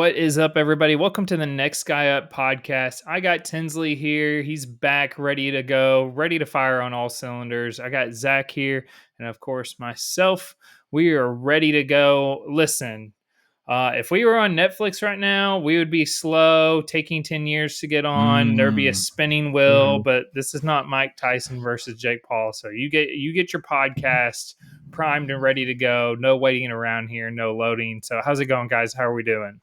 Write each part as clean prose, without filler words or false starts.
What is up, everybody? Welcome to the Next Guy Up podcast. I got Tinsley here. He's back, ready to go, ready to fire on all cylinders. I got Zach here, and of course, myself. We are ready to go. Listen, if we were on Netflix right now, we would be slow, taking 10 years to get on. There'd be a spinning wheel, but this is not Mike Tyson versus Jake Paul. So you get your podcast primed and ready to go. No waiting around here, no loading. So how's it going, guys? How are we doing?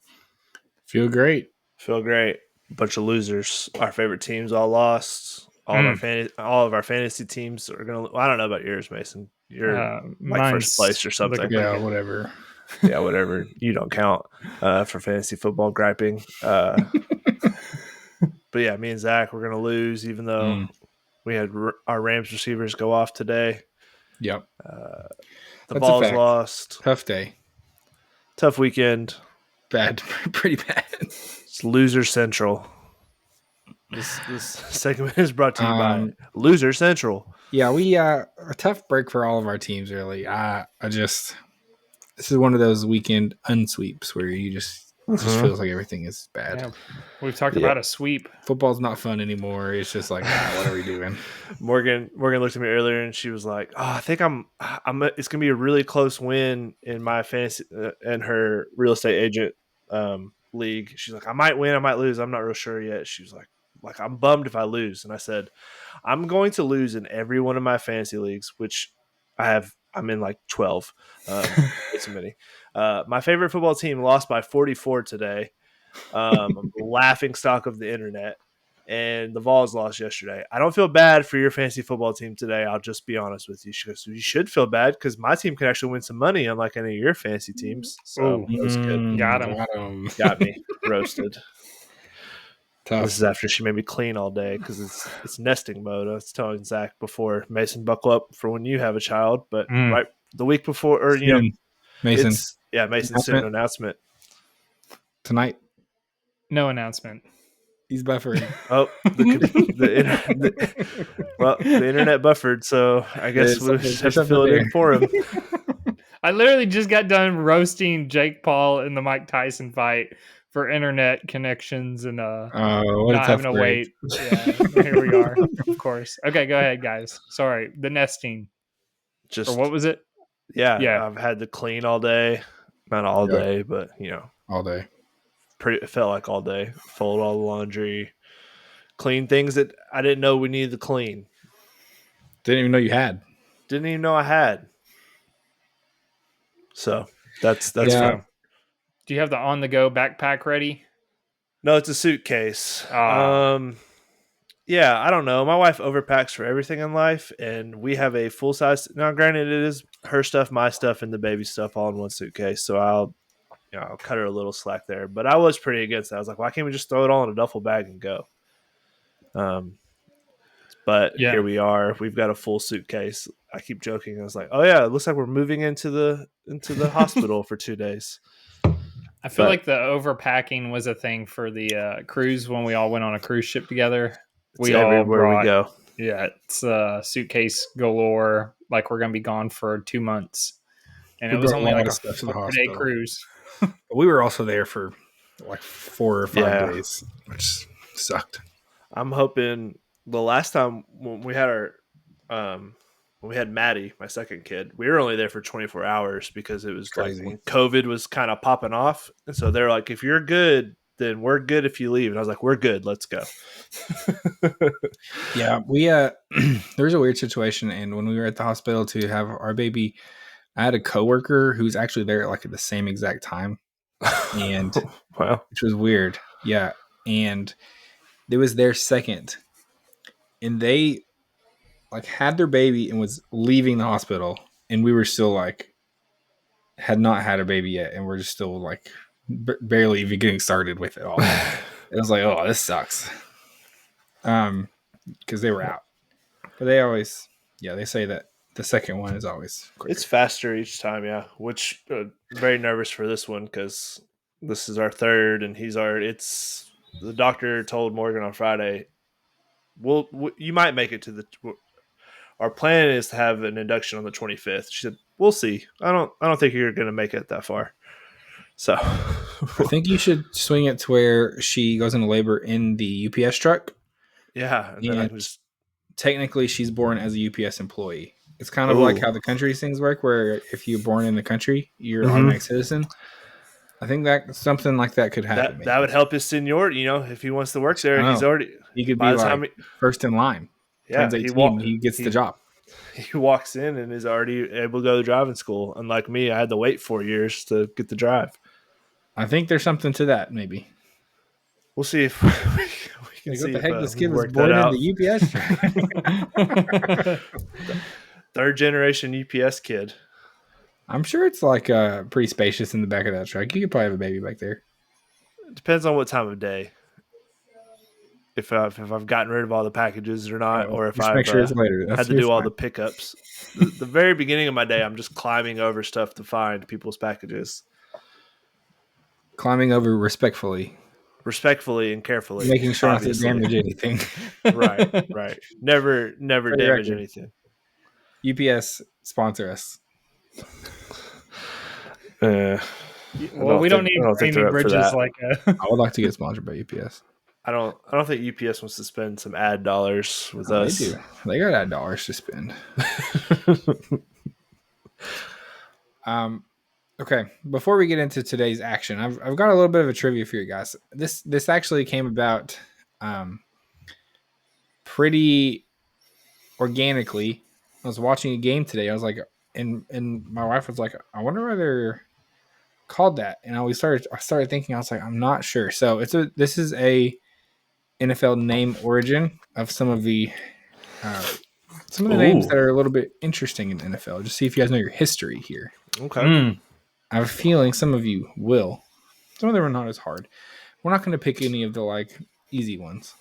Feel great. A bunch of losers. Our favorite teams all lost. All of our fantasy teams are gonna. I don't know about yours, Mason. You're like first place or something. Yeah, whatever. Yeah, whatever. You don't count for fantasy football griping. But yeah, me and Zach, we're gonna lose, even though we had our Rams receivers go off today. Yep. The Balls lost. Tough day. Tough weekend. Bad. Pretty bad. It's Loser Central. This segment is brought to you by Loser Central. Yeah, we a tough break for all of our teams, really. This is one of those weekend unsweeps where you just feels like everything is bad. Yeah. We've talked about a sweep. Football's not fun anymore. It's just like, what are we doing? Morgan looked at me earlier and she was like, "Oh, I think it's gonna be a really close win in my fantasy and her real estate agent league." She's like, "I might win, I might lose. I'm not real sure yet." She was like I'm bummed if I lose. And I said, "I'm going to lose in every one of my fantasy leagues, which I'm in like 12. It's a many. My favorite football team lost by 44 today. Laughing stock of the internet. And the Vols lost yesterday. I don't feel bad for your fantasy football team today. I'll just be honest with you." She goes, "You should feel bad because my team can actually win some money, unlike any of your fantasy teams." So that was good. Got me roasted. Tough. This is after she made me clean all day because it's nesting mode. I was telling Zach before, Mason, buckle up for when you have a child. But right the week before, or Mason, Mason's soon announcement tonight. No announcement. He's buffering. Oh, the internet buffered, so I guess we'll just have to fill it in for him. I literally just got done roasting Jake Paul in the Mike Tyson fight for internet connections and not having to wait. Yeah, here we are, of course. Okay, go ahead, guys. Sorry, the nesting. Or what was it? Yeah. I've had to clean all day. Not all day, but all day. It felt like all day. Fold all the laundry, clean things that I didn't know we needed to clean. Didn't even know you had. Didn't even know I had. So that's fun. Do you have the on-the-go backpack ready? No, it's a suitcase. Yeah, I don't know. My wife overpacks for everything in life, and we have a full size. Now, granted, it is her stuff, my stuff, and the baby stuff all in one suitcase. So I'll cut her a little slack there. But I was pretty against that. I was like, why can't we just throw it all in a duffel bag and go? But here we are. We've got a full suitcase. I keep joking. I was like, oh yeah, it looks like we're moving into the hospital for 2 days. I feel like the overpacking was a thing for the cruise when we all went on a cruise ship together. We all brought, we go. Yeah, it's suitcase galore. Like we're gonna be gone for 2 months, and it was only like a 4-day cruise. We were also there for like 4 or 5 days, which sucked. I'm hoping the last time when we had when we had Maddie, my second kid, we were only there for 24 hours because it was crazy. Like when COVID was kind of popping off. And so they're like, if you're good, then we're good if you leave. And I was like, we're good. Let's go. Yeah, we there was a weird situation. And when we were at the hospital to have our baby, I had a coworker who's actually there like at the same exact time. And wow, which was weird. Yeah. And it was their second. And they like had their baby and was leaving the hospital, and we were still like had not had a baby yet, and we're just still like barely even getting started with it all. It was like, oh, this sucks. Because they were out, but they always, they say that the second one is always quicker. It's faster each time, which very nervous for this one because this is our third, and the doctor told Morgan on Friday, you might make it to our plan is to have an induction on the 25th. She said, we'll see. I don't think you're going to make it that far. So I think you should swing it to where she goes into labor in the UPS truck. Yeah, and then I can just technically she's born as a UPS employee. It's kind of like how the country things work, where if you're born in the country, you're an automatic citizen. I think that something like that could happen. that would help his seniority. If he wants to work there, he's already. He could by be the time like first in line. Turns 18, he gets the job. He walks in and is already able to go to driving school. Unlike me, I had to wait 4 years to get the drive. I think there's something to that, maybe. We'll see if we can see what the heck this kid was work born that in the UPS. Third generation UPS kid. I'm sure it's like pretty spacious in the back of that truck. You could probably have a baby back there. It depends on what time of day. If I've gotten rid of all the packages or not, or if I've had to do all the pickups. The very beginning of my day, I'm just climbing over stuff to find people's packages. Climbing over respectfully and carefully, making sure not to damage anything. Right. Never damage anything. UPS sponsor us. Well, we don't need Amy Bridges like I would like to get sponsored by UPS. I don't think UPS wants to spend some ad dollars with us. They do. They got ad dollars to spend. Okay. Before we get into today's action, I've got a little bit of a trivia for you guys. This actually came about pretty organically. I was watching a game today. I was like, and my wife was like, I wonder why they're called that. And I started thinking, I was like, I'm not sure. So this is a NFL name origin of some of the names that are a little bit interesting in the NFL. Just see if you guys know your history here. Okay. I have a feeling some of you will. Some of them are not as hard. We're not going to pick any of the easy ones.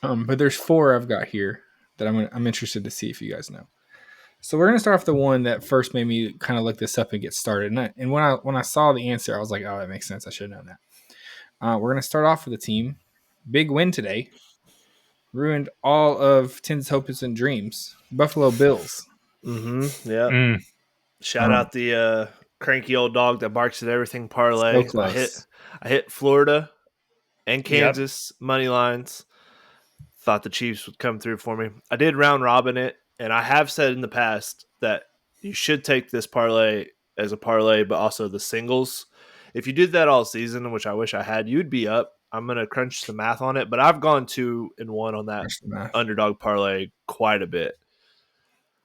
But there's 4 I've got here that I'm interested to see if you guys know. So we're going to start off the one that first made me kind of look this up and get started. And when I saw the answer, I was like, oh, that makes sense. I should have known that. We're going to start off with a team. Big win today. Ruined all of Tim's hopes and dreams. Buffalo Bills. Mm-hmm. Yeah. Shout out the cranky old dog that barks at everything parlay. So close. I hit Florida and Kansas money lines. Thought the Chiefs would come through for me. I did round robin it, and I have said in the past that you should take this parlay as a parlay, but also the singles. If you did that all season, which I wish I had, you'd be up. I'm going to crunch the math on it, but I've gone 2-1 on that underdog parlay quite a bit.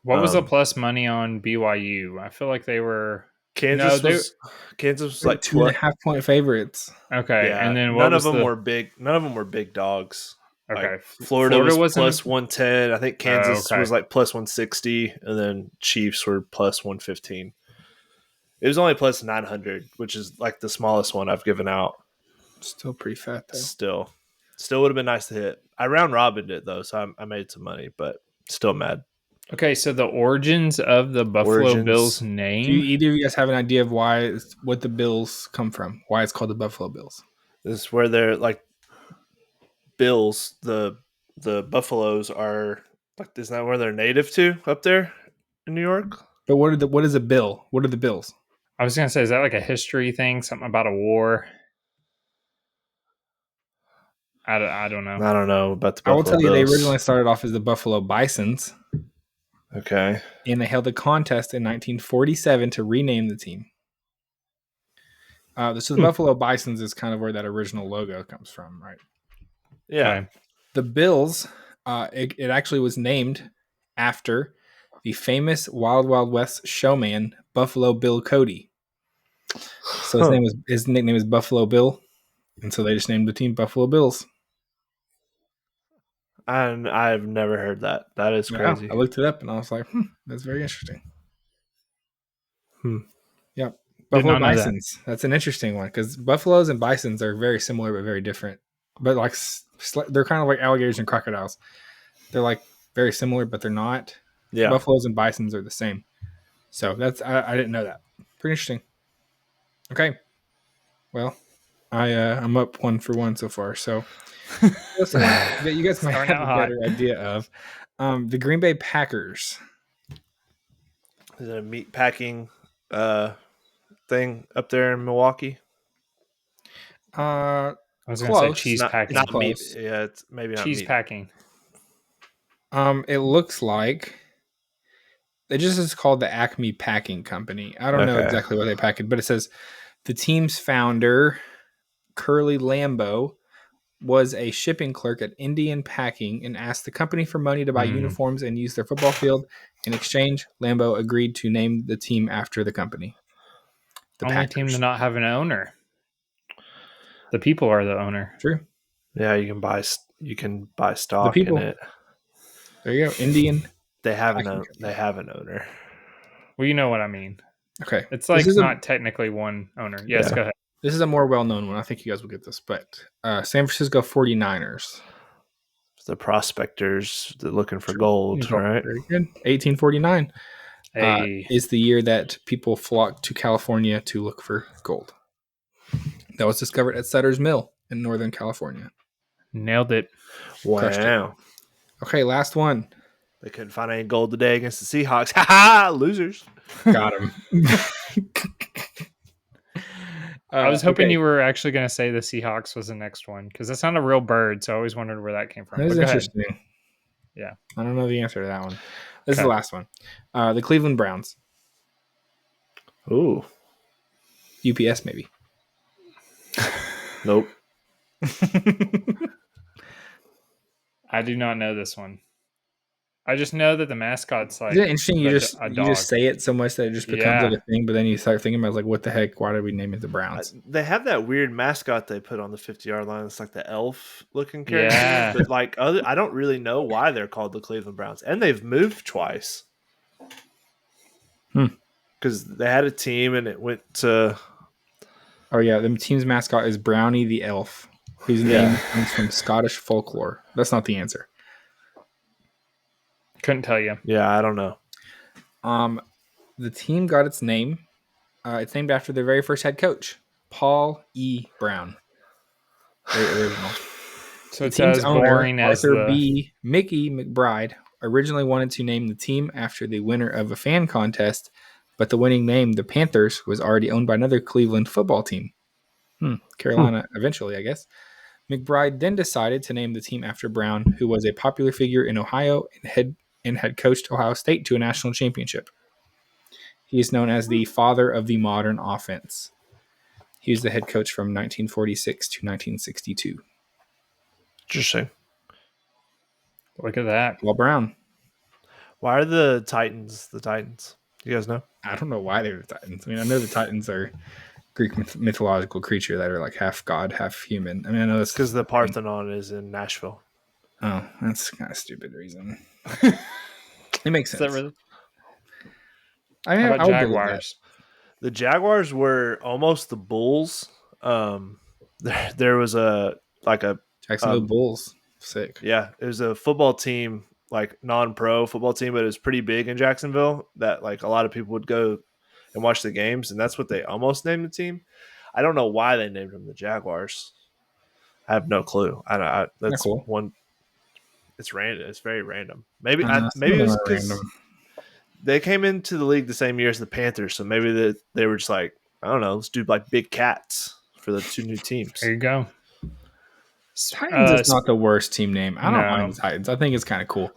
What was the plus money on BYU? I feel like they were Kansas was like 2.5 point favorites. Okay, yeah, and then none of them were big. None of them were big dogs. Okay, like Florida was plus 110. I think Kansas was like plus 160, and then Chiefs were plus 115. It was only plus 900, which is like the smallest one I've given out. Still pretty fat though. Still would have been nice to hit. I round robined it though, so I made some money, but still mad. Okay, so the origins of the Buffalo Bills name. Do either of you guys have an idea of what the Bills come from? Why it's called the Buffalo Bills? This is where they're like Bills. The Buffaloes are like, isn't that where they're native to up there in New York? But what is a bill? What are the Bills? I was gonna say, is that like a history thing? Something about a war? I don't know. I don't know about the Buffalo I will tell you, Bills. they originally started off as the Buffalo Bisons. Okay. And they held a contest in 1947 to rename the team. So the Buffalo Bisons is kind of where that original logo comes from, right? Yeah. Okay. The Bills, it actually was named after the famous Wild Wild West showman, Buffalo Bill Cody. So his nickname is Buffalo Bill. And so they just named the team Buffalo Bills. And I've never heard that. That is crazy. I looked it up and I was like, that's very interesting. Yeah. Buffalo Bisons. That's an interesting one because buffaloes and bisons are very similar but very different. But like they're kind of like alligators and crocodiles. They're like very similar, but they're not. Yeah. Buffaloes and bisons are the same. So I didn't know that. Pretty interesting. Okay. Well, I'm up 1-for-1 so far. So that you guys might have a better idea of. The Green Bay Packers. Is it a meat packing thing up there in Milwaukee? I was going to say Close. cheese Not packing. not meat. Close. Yeah, it's maybe not Cheese meat. packing. It looks like it just is called the Acme Packing Company. I don't know Okay. exactly what they pack it, but it says the team's founder, Curly Lambeau, was a shipping clerk at Indian Packing and asked the company for money to buy uniforms and use their football field. In exchange, Lambeau agreed to name the team after the company. The Only Packers. team to not have an owner. The people are the owner. True. Yeah, you can buy stock people. in it. There you go. Indian. They have an Packing they have an owner. Well, you know what I mean. Okay. It's like not technically one owner. Yes, Yeah. go ahead. This is a more well-known one. I think you guys will get this, but San Francisco 49ers. The prospectors, they're looking for gold, right? Very good. 1849 is the year that people flocked to California to look for gold. That was discovered at Sutter's Mill in Northern California. Nailed it. Wow. Okay, last one. They couldn't find any gold today against the Seahawks. Ha ha! Losers. Got him. I was hoping you were actually going to say the Seahawks was the next one because that's not a real bird, so I always wondered where that came from. That is interesting. Ahead. Yeah. I don't know the answer to that one. This is the last one. The Cleveland Browns. Ooh. UPS, maybe. Nope. I do not know this one. I just know that the mascot's like. Isn't it interesting? You dog. just say it so much that it just becomes like a thing, but then you start thinking about like, what the heck? Why did we name it the Browns? They have that weird mascot they put on the 50-yard line. It's like the elf looking character. Yeah. But like I don't really know why they're called the Cleveland Browns, and they've moved twice. Because they had a team and it went to. Oh yeah, the team's mascot is Brownie the Elf, whose name comes from Scottish folklore. That's not the answer. Couldn't tell you. Yeah, I don't know. The team got its name. It's named after their very first head coach, Paul E. Brown. Very original. So it's as boring as Arthur B. Mickey McBride originally wanted to name the team after the winner of a fan contest, but the winning name, the Panthers, was already owned by another Cleveland football team. Carolina, eventually, I guess. McBride then decided to name the team after Brown, who was a popular figure in Ohio and had coached Ohio State to a national championship. He is known as the father of the modern offense. He was the head coach from 1946 to 1962. Interesting. Look at that. Well, Brown. Why are the Titans the Titans? You guys know? I don't know why they're the Titans. I mean, I know the Titans are Greek mythological creature that are like half god, half human. I mean, I know that's because the Parthenon is in Nashville. Oh, that's kind of stupid reason. It makes sense. Is that really? I mean, How about Jaguars? The Jaguars were almost the Bulls. There was a Jacksonville Bulls. Sick. Yeah, it was a football team, like non-pro football team, but it was pretty big in Jacksonville that like a lot of people would go and watch the games, and that's what they almost named the team. I don't know why they named them the Jaguars. I have no clue. That's cool. one. It's random. It's very random. Maybe it was because they came into the league the same year as the Panthers, so maybe they were just like, I don't know, let's do like big cats for the two new teams. There you go. Titans is not the worst team name. I don't mind the Titans. I think it's kind of cool.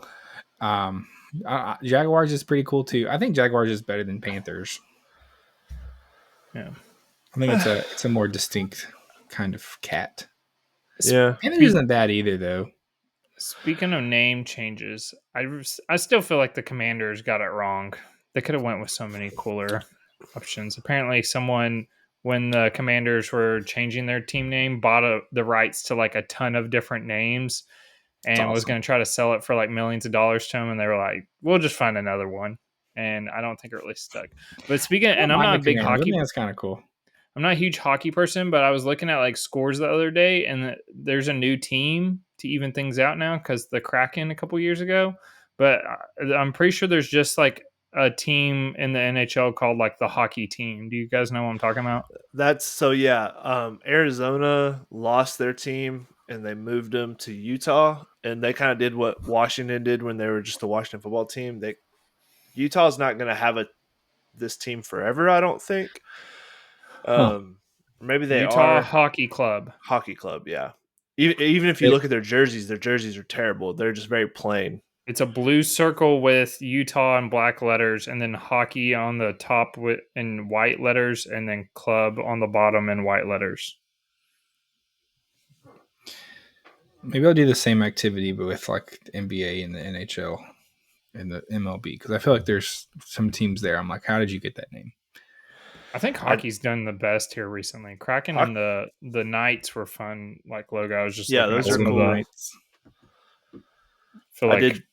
Jaguars is pretty cool too. I think Jaguars is better than Panthers. Yeah, I think it's a more distinct kind of cat. Yeah, Panthers isn't bad either though. Speaking of name changes, I still feel like the Commanders got it wrong. They could have went with so many cooler options. Apparently, someone, when the Commanders were changing their team name, bought the rights to like a ton of different names and was going to try to sell it for like millions of dollars to them. And they were like, we'll just find another one. And I don't think it really stuck. But speaking, and I'm not a big hockey. That's kind of cool. I'm not a huge hockey person, but I was looking at like scores the other day, and there's a new team to even things out now because the Kraken a couple years ago. But I'm pretty sure there's just like a team in the NHL called like the hockey team. Do you guys know what I'm talking about? That's so yeah. Arizona lost their team and they moved them to Utah, and they kind of did what Washington did when they were just the Washington football team. Utah's not going to have this team forever, I don't think. Maybe they Utah are Hockey Club. hockey club. Yeah. Even if you look at their jerseys are terrible. They're just very plain. It's a blue circle with Utah in black letters, and then hockey on the top in white letters, and then club on the bottom in white letters. Maybe I'll do the same activity, but with like the NBA and the NHL and the MLB, because I feel like there's some teams there. I'm like, how did you get that name? I think hockey's done the best here recently. Kraken and the Knights were fun, like logo. I was just looking those at are some cool. of the. Feel like, I did.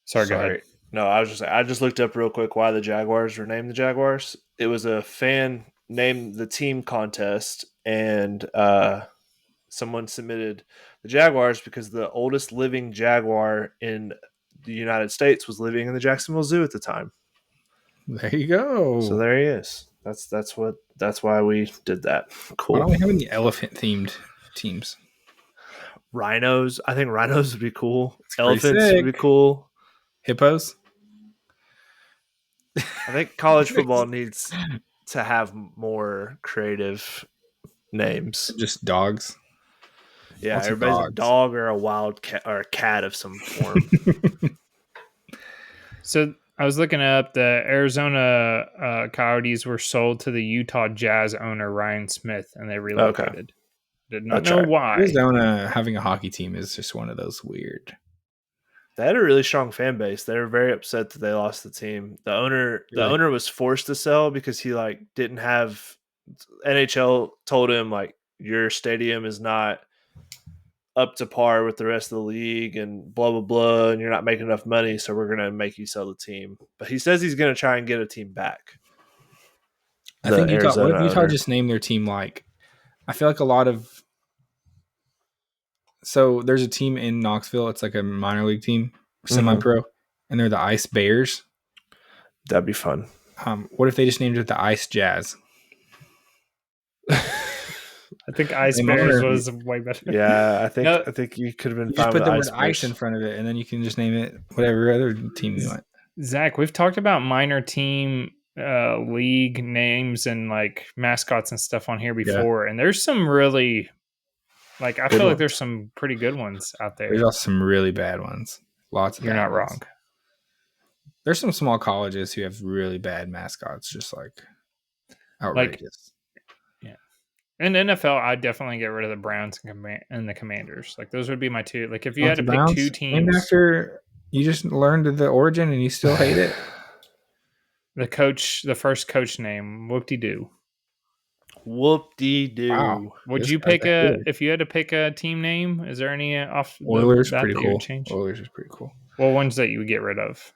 Sorry, go ahead. No, I just looked up real quick why the Jaguars were named the Jaguars. It was a fan named the team contest, and someone submitted the Jaguars because the oldest living jaguar in the United States was living in the Jacksonville Zoo at the time. There you go. So there he is. That's why we did that. Cool. Why don't we have any elephant themed teams? Rhinos. I think rhinos would be cool. It's Elephants would be cool. Hippos. I think college football needs to have more creative names. Just dogs. Yeah, Lots of everybody's a dogs. dog or a wild cat or a cat of some form. So I was looking up the Arizona Coyotes were sold to the Utah Jazz owner Ryan Smith, and they relocated. Okay. Did not know why. Arizona having a hockey team is just one of those weird. They had a really strong fan base. They were very upset that they lost the team. The owner was forced to sell because he didn't have NHL told him your stadium is not up to par with the rest of the league and blah blah blah, and you're not making enough money, so we're gonna make you sell the team. But he says he's gonna try and get a team back. I think Utah. What if Utah just named their team I feel like a lot of. So there's a team in Knoxville. It's like a minor league team, semi-pro, and they're the Ice Bears. That'd be fun. What if they just named it the Ice Jazz? I think Ice Bears was way better. Yeah, I think you could have been fine. Just put the word ice in front of it, and then you can just name it whatever other team you want. Zach, we've talked about minor team league names and mascots and stuff on here before, and there's some really I feel like there's some pretty good ones out there. There's also some really bad ones. Lots of You're not wrong. There's some small colleges who have really bad mascots, just outrageous. In NFL, I'd definitely get rid of the Browns and the Commanders. Those would be my two. If you had to pick two teams. And after you just learned the origin and you still hate it? The first coach name, whoop-de-doo. Whoop-de-doo. Wow. Would you pick if you had to pick a team name? Is there any off Oilers? Pretty cool. Change? Oilers is pretty cool. Well, ones that you would get rid of.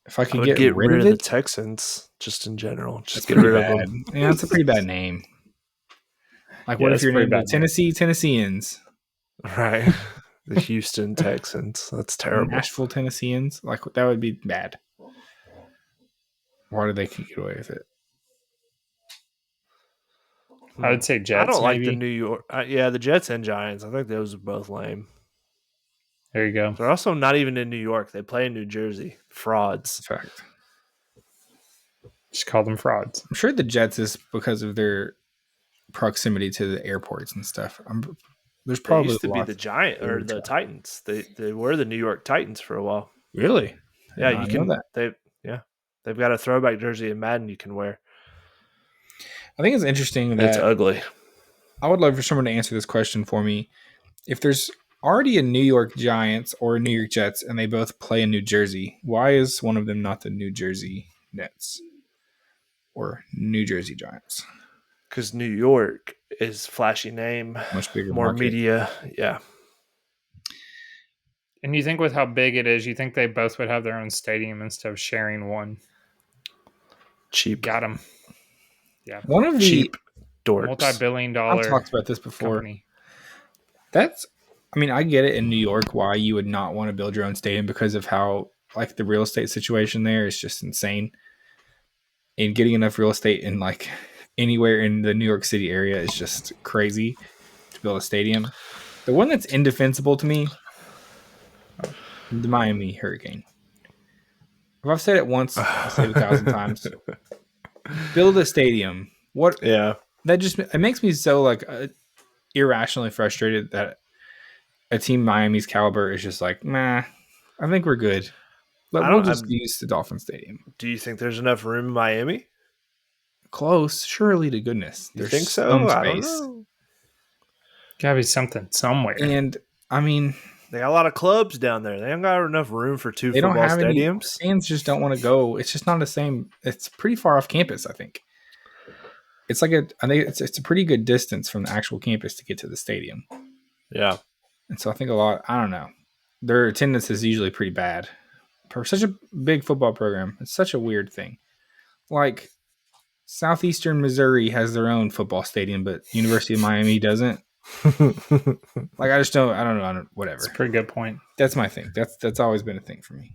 If I could get rid of the Texans, just in general, just get rid of them. Yeah, it's a pretty bad name. What if you're named the Tennesseans? Right. The Houston Texans. That's terrible. Nashville Tennesseans? That would be bad. Why did they get away with it? I would say Jets. I don't maybe. like the New York. The Jets and Giants. I think those are both lame. There you go. They're also not even in New York. They play in New Jersey. Frauds. Fact. Just call them frauds. I'm sure the Jets is because of their proximity to the airports and stuff. There's probably they used to be the Giant or the Titans. They were the New York Titans for a while. Really? Yeah, you can. They've got a throwback jersey in Madden you can wear. I think it's interesting that it's ugly. I would love for someone to answer this question for me. If there's already a New York Giants or a New York Jets and they both play in New Jersey, why is one of them not the New Jersey Nets or New Jersey Giants? Because New York is flashy name, much bigger, more market. Media, yeah. And you think with how big it is, you think they both would have their own stadium instead of sharing one? Cheap, got them. Yeah, one of the cheap dorks. Multi-billion-dollar. I've talked about this before. Company. I get it in New York why you would not want to build your own stadium because of how the real estate situation there is just insane. And getting enough real estate in anywhere in the New York City area is just crazy to build a stadium. The one that's indefensible to me, the Miami Hurricane. If I've said it once, I'll say it 1,000 times. Build a stadium What? Yeah. It makes me so like irrationally frustrated that a team Miami's caliber is just like, nah, I think we're good. But we'll just use the Dolphin Stadium. Do you think there's enough room in Miami? Close, surely to goodness. You There's think so? some I don't space. know. Gotta be something somewhere. And I mean, they got a lot of clubs down there. They don't got enough room for two they football don't have stadiums. Any, fans just don't want to go. It's just not the same. It's pretty far off campus, I think. It's like I think it's a pretty good distance from the actual campus to get to the stadium. Yeah. And so I think I don't know. Their attendance is usually pretty bad. For such a big football program, it's such a weird thing. Like Southeastern Missouri has their own football stadium, but University of Miami doesn't. Like I don't know, whatever. That's a pretty good point. That's my thing. That's always been a thing for me.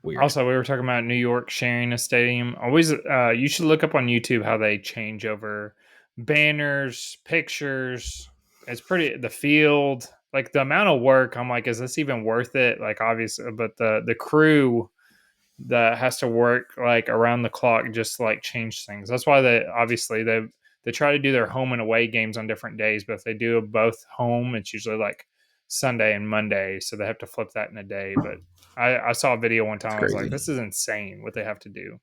Weird. Also, we were talking about New York sharing a stadium. Always, you should look up on YouTube how they change over banners, pictures. It's pretty the field, like the amount of work. I'm like, is this even worth it? Like, obviously, but the crew that has to work like around the clock just like change things. That's why they try to do their home and away games on different days, but if they do both home, it's usually like Sunday and Monday, so they have to flip that in a day. But I saw a video one time. I was like, this is insane what they have to do.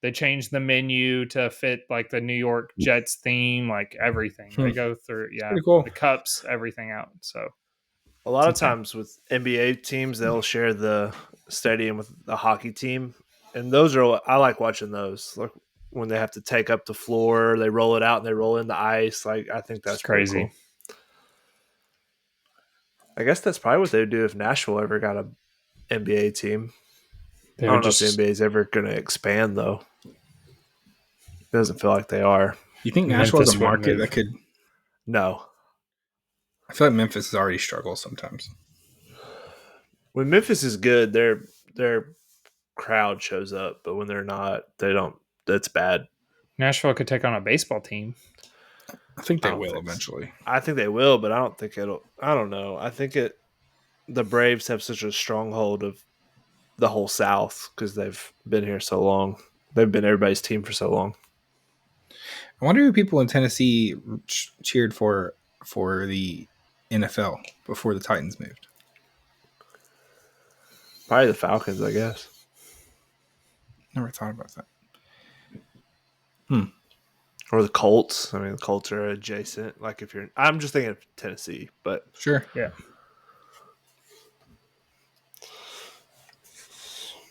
They changed the menu to fit like the New York Jets theme, like everything. They go through, cool. the cups, everything out. So a lot of times with NBA teams, they'll share the stadium with the hockey team, and I like watching those. Like when they have to take up the floor, they roll it out and they roll in the ice. Like I think that's crazy. Cool. I guess that's probably what they would do if Nashville ever got a NBA team. I don't know if the NBA is ever going to expand, though. It doesn't feel like they are. You think Nashville is a market that could? No. I feel like Memphis has already struggled sometimes. When Memphis is good, their crowd shows up, but when they're not, they don't. That's bad. Nashville could take on a baseball team. I think they will eventually. I think they will, but I don't think it'll. I don't know. I think the Braves have such a stronghold of the whole South because they've been here so long. They've been everybody's team for so long. I wonder who people in Tennessee cheered for the NFL before the Titans moved. Probably the Falcons, I guess. Never thought about that. Or the Colts. I mean, the Colts are adjacent. Like I'm just thinking of Tennessee, but sure, yeah.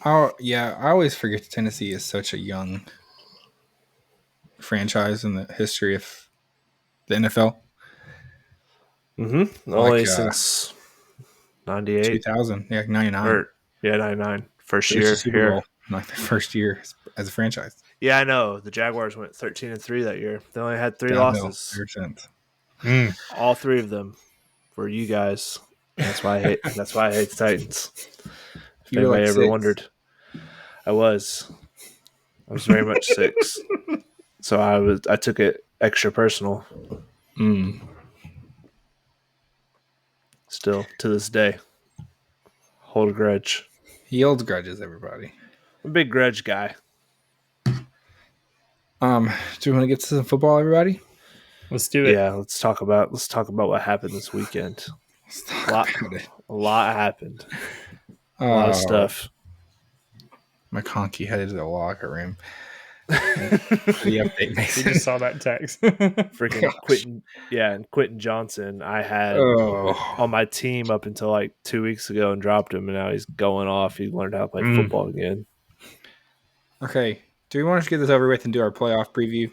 Oh yeah, I always forget Tennessee is such a young franchise in the history of the NFL. Mm-hmm. Only since 98, 2000, 99. 99. First year Super Bowl, like the first year as a franchise. Yeah, I know. The Jaguars went 13-3 that year. They only had 3 losses. All 3 of them were you guys. That's why I hate the Titans. If anybody ever wondered, I was very much 6. So I took it extra personal. Still to this day, hold a grudge. He holds grudges, everybody. I'm a big grudge guy. Do you want to get to some football, everybody? Let's do it. Yeah, let's talk about what happened this weekend. A lot happened. A lot of stuff. McConkey headed to the locker room. The update makes You just saw that text. Freaking Quentin Johnson. I had on my team up until like 2 weeks ago and dropped him, and now he's going off. He learned how to play football again. Okay. Do we want to get this over with and do our playoff preview?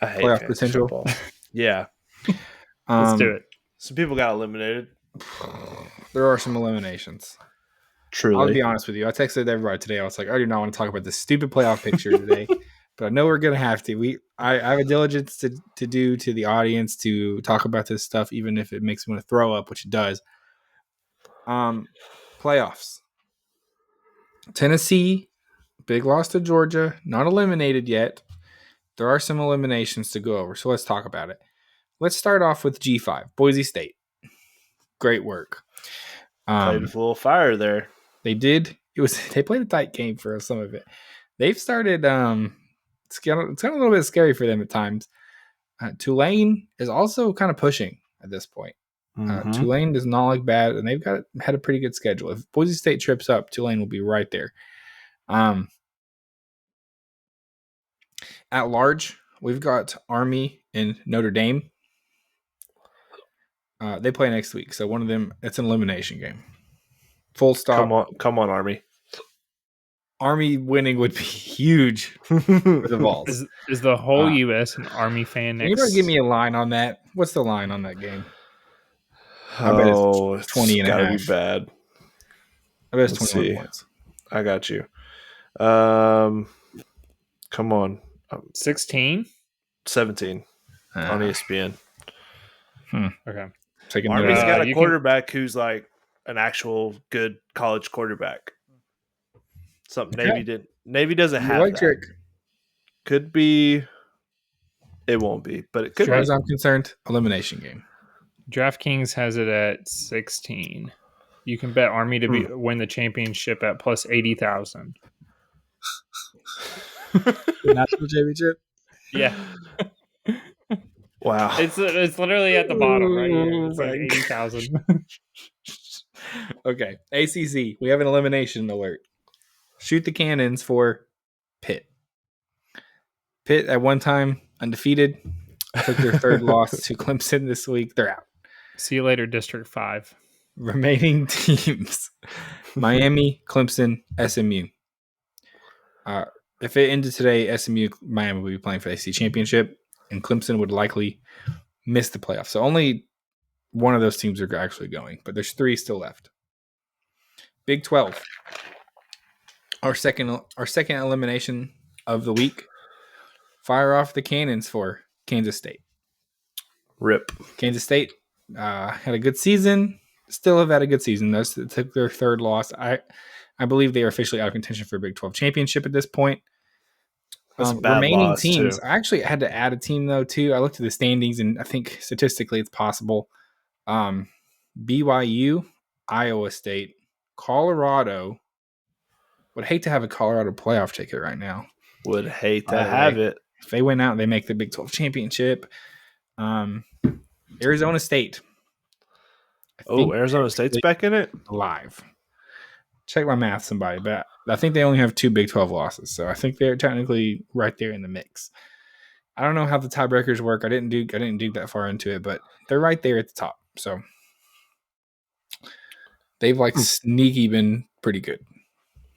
I hate playoff potential. Football. Yeah. Let's do it. Some people got eliminated. There are some eliminations. Truly. I'll be honest with you. I texted everybody today. I was like, I do not want to talk about this stupid playoff picture today, but I know we're going to have to. I have a diligence to do to the audience to talk about this stuff, even if it makes me want to throw up, which it does. Playoffs. Tennessee, big loss to Georgia, not eliminated yet. There are some eliminations to go over, so let's talk about it. Let's start off with G5, Boise State. Great work. Played with a little fire there. They did. They played a tight game for some of it. They've started. It's gotten a little bit scary for them at times. Tulane is also kind of pushing at this point. Tulane does not look bad, and they've had a pretty good schedule. If Boise State trips up, Tulane will be right there. At large, we've got Army and Notre Dame. They play next week, so one of them, it's an elimination game. Full stop. Come on, Army. Army winning would be huge for the Vols. Is the whole U.S. an Army fan next? Can you give me a line on that? What's the line on that game? I bet it's 20 and a half. Gotta be bad. I bet it's 21 points. I got you. Come on. 16? 17 on ESPN. Okay. Army's got a quarterback who's like an actual good college quarterback. Something Navy doesn't have that. Could be. It won't be, but it could be. As far as I'm concerned, elimination game. DraftKings has it at 16. You can bet Army to win the championship at plus 80,000. The national championship? Yeah. Wow. It's literally at the bottom right here. It's like 80,000. Okay. ACC. We have an elimination alert. Shoot the cannons for Pitt. Pitt at one time undefeated. Took their third loss to Clemson this week. They're out. See you later, District 5. Remaining teams. Miami, Clemson, SMU. If it ended today, SMU, Miami would be playing for the ACC championship, and Clemson would likely miss the playoffs. So only one of those teams are actually going, but there's 3 still left. Big 12. Our second elimination of the week. Fire off the cannons for Kansas State. RIP. Kansas State had a good season. Still have had a good season. They took their third loss. I believe they are officially out of contention for a Big 12 championship at this point. Remaining teams. Too. I actually had to add a team, though, too. I looked at the standings, and I think statistically it's possible. BYU, Iowa State, Colorado. Would hate to have a Colorado playoff ticket right now. Would hate to have it. If they win out, they make the Big 12 championship. Arizona State. Arizona State's back in it? Live. Check my math, somebody. But I think they only have 2 Big 12 losses. So I think they're technically right there in the mix. I don't know how the tiebreakers work. I didn't dig that far into it, but they're right there at the top. So they've sneaky been pretty good.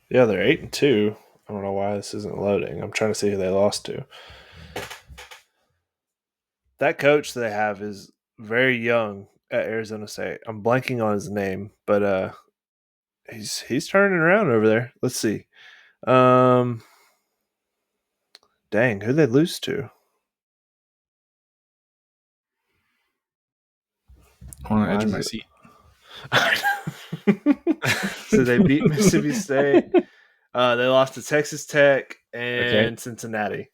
Yeah, they're 8-2. I don't know why this isn't loading. I'm trying to see who they lost to. That coach they have is very young at Arizona State. I'm blanking on his name, but he's turning around over there. Let's see. Dang, who'd they lose to? On the edge of my seat. So they beat Mississippi State. They lost to Texas Tech and Cincinnati.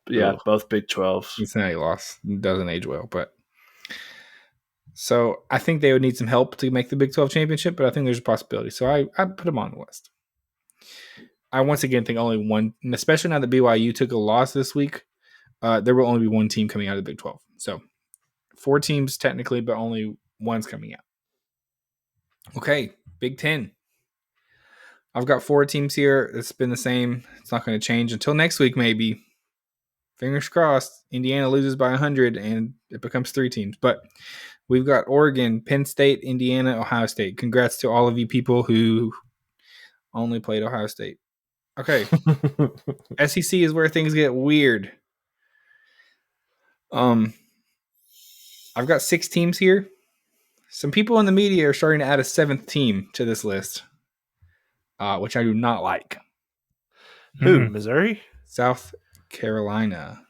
Yeah, both Big 12. Cincinnati lost. Doesn't age well, but so I think they would need some help to make the Big 12 championship, but I think there's a possibility. So I put them on the list. I once again think only one, and especially now that BYU took a loss this week, there will only be one team coming out of the Big 12. So 4 teams technically, but only one's coming out. Okay, Big 10. I've got 4 teams here. It's been the same. It's not going to change until next week, maybe. Fingers crossed. Indiana loses by 100 and it becomes 3 teams. But we've got Oregon, Penn State, Indiana, Ohio State. Congrats to all of you people who only played Ohio State. Okay. SEC is where things get weird. I've got 6 teams here. Some people in the media are starting to add a 7th team to this list, which I do not like. Who? Missouri? South Carolina.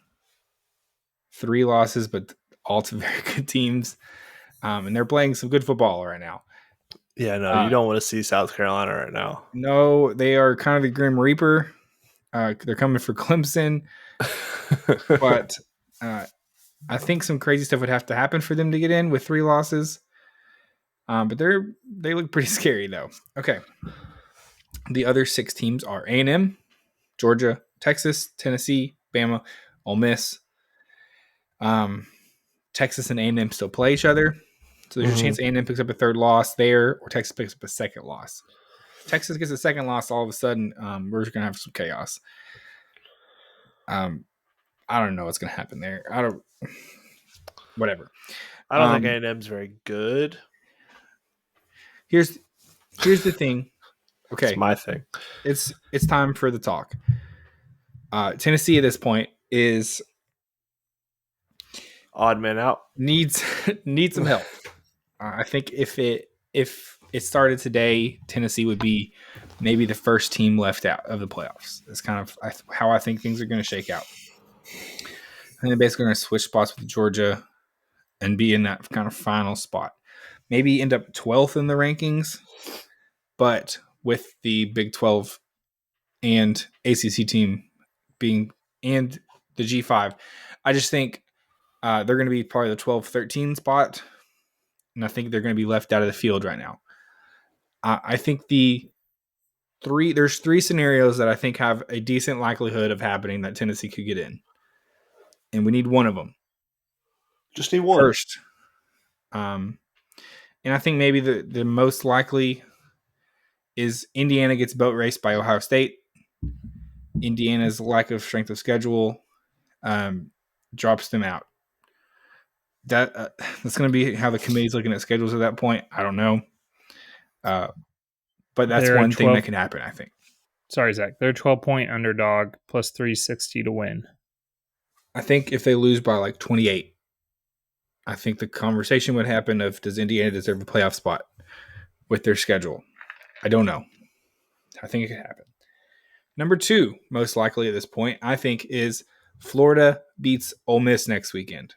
3 losses, but all to very good teams. And they're playing some good football right now. Yeah, no, you don't want to see South Carolina right now. No, they are kind of the Grim Reaper. They're coming for Clemson. But I think some crazy stuff would have to happen for them to get in with 3 losses. But they look pretty scary, though. Okay. The other 6 teams are A&M, Georgia, Texas, Tennessee, Bama, Ole Miss. Texas and A&M still play each other. So there's a chance A&M picks up a third loss there, or Texas picks up a second loss. Texas gets a second loss, all of a sudden, we're just going to have some chaos. I don't know what's going to happen there. Whatever. I don't think A&M's very good. Here's the thing. Okay. It's my thing. It's time for the talk. Tennessee at this point is odd man out. Needs some help. I think if it started today, Tennessee would be maybe the first team left out of the playoffs. That's kind of how I think things are going to shake out. And they're basically going to switch spots with Georgia and be in that kind of final spot. Maybe end up 12th in the rankings, but with the Big 12 and ACC team being and the G5, I just think they're going to be probably the 12-13 spot, and I think they're going to be left out of the field right now. I think there's three scenarios that I think have a decent likelihood of happening that Tennessee could get in, and we need one of them. Just need one. First. And I think maybe the most likely is Indiana gets boat raced by Ohio State. Indiana's lack of strength of schedule drops them out. That's going to be how the committee's looking at schedules at that point. I don't know. But that's one thing that can happen, I think. Sorry, Zach. They're a 12-point underdog plus 360 to win. I think if they lose by like 28, I think the conversation would happen of, does Indiana deserve a playoff spot with their schedule? I don't know. I think it could happen. Number 2, most likely at this point, I think, is Florida beats Ole Miss next weekend.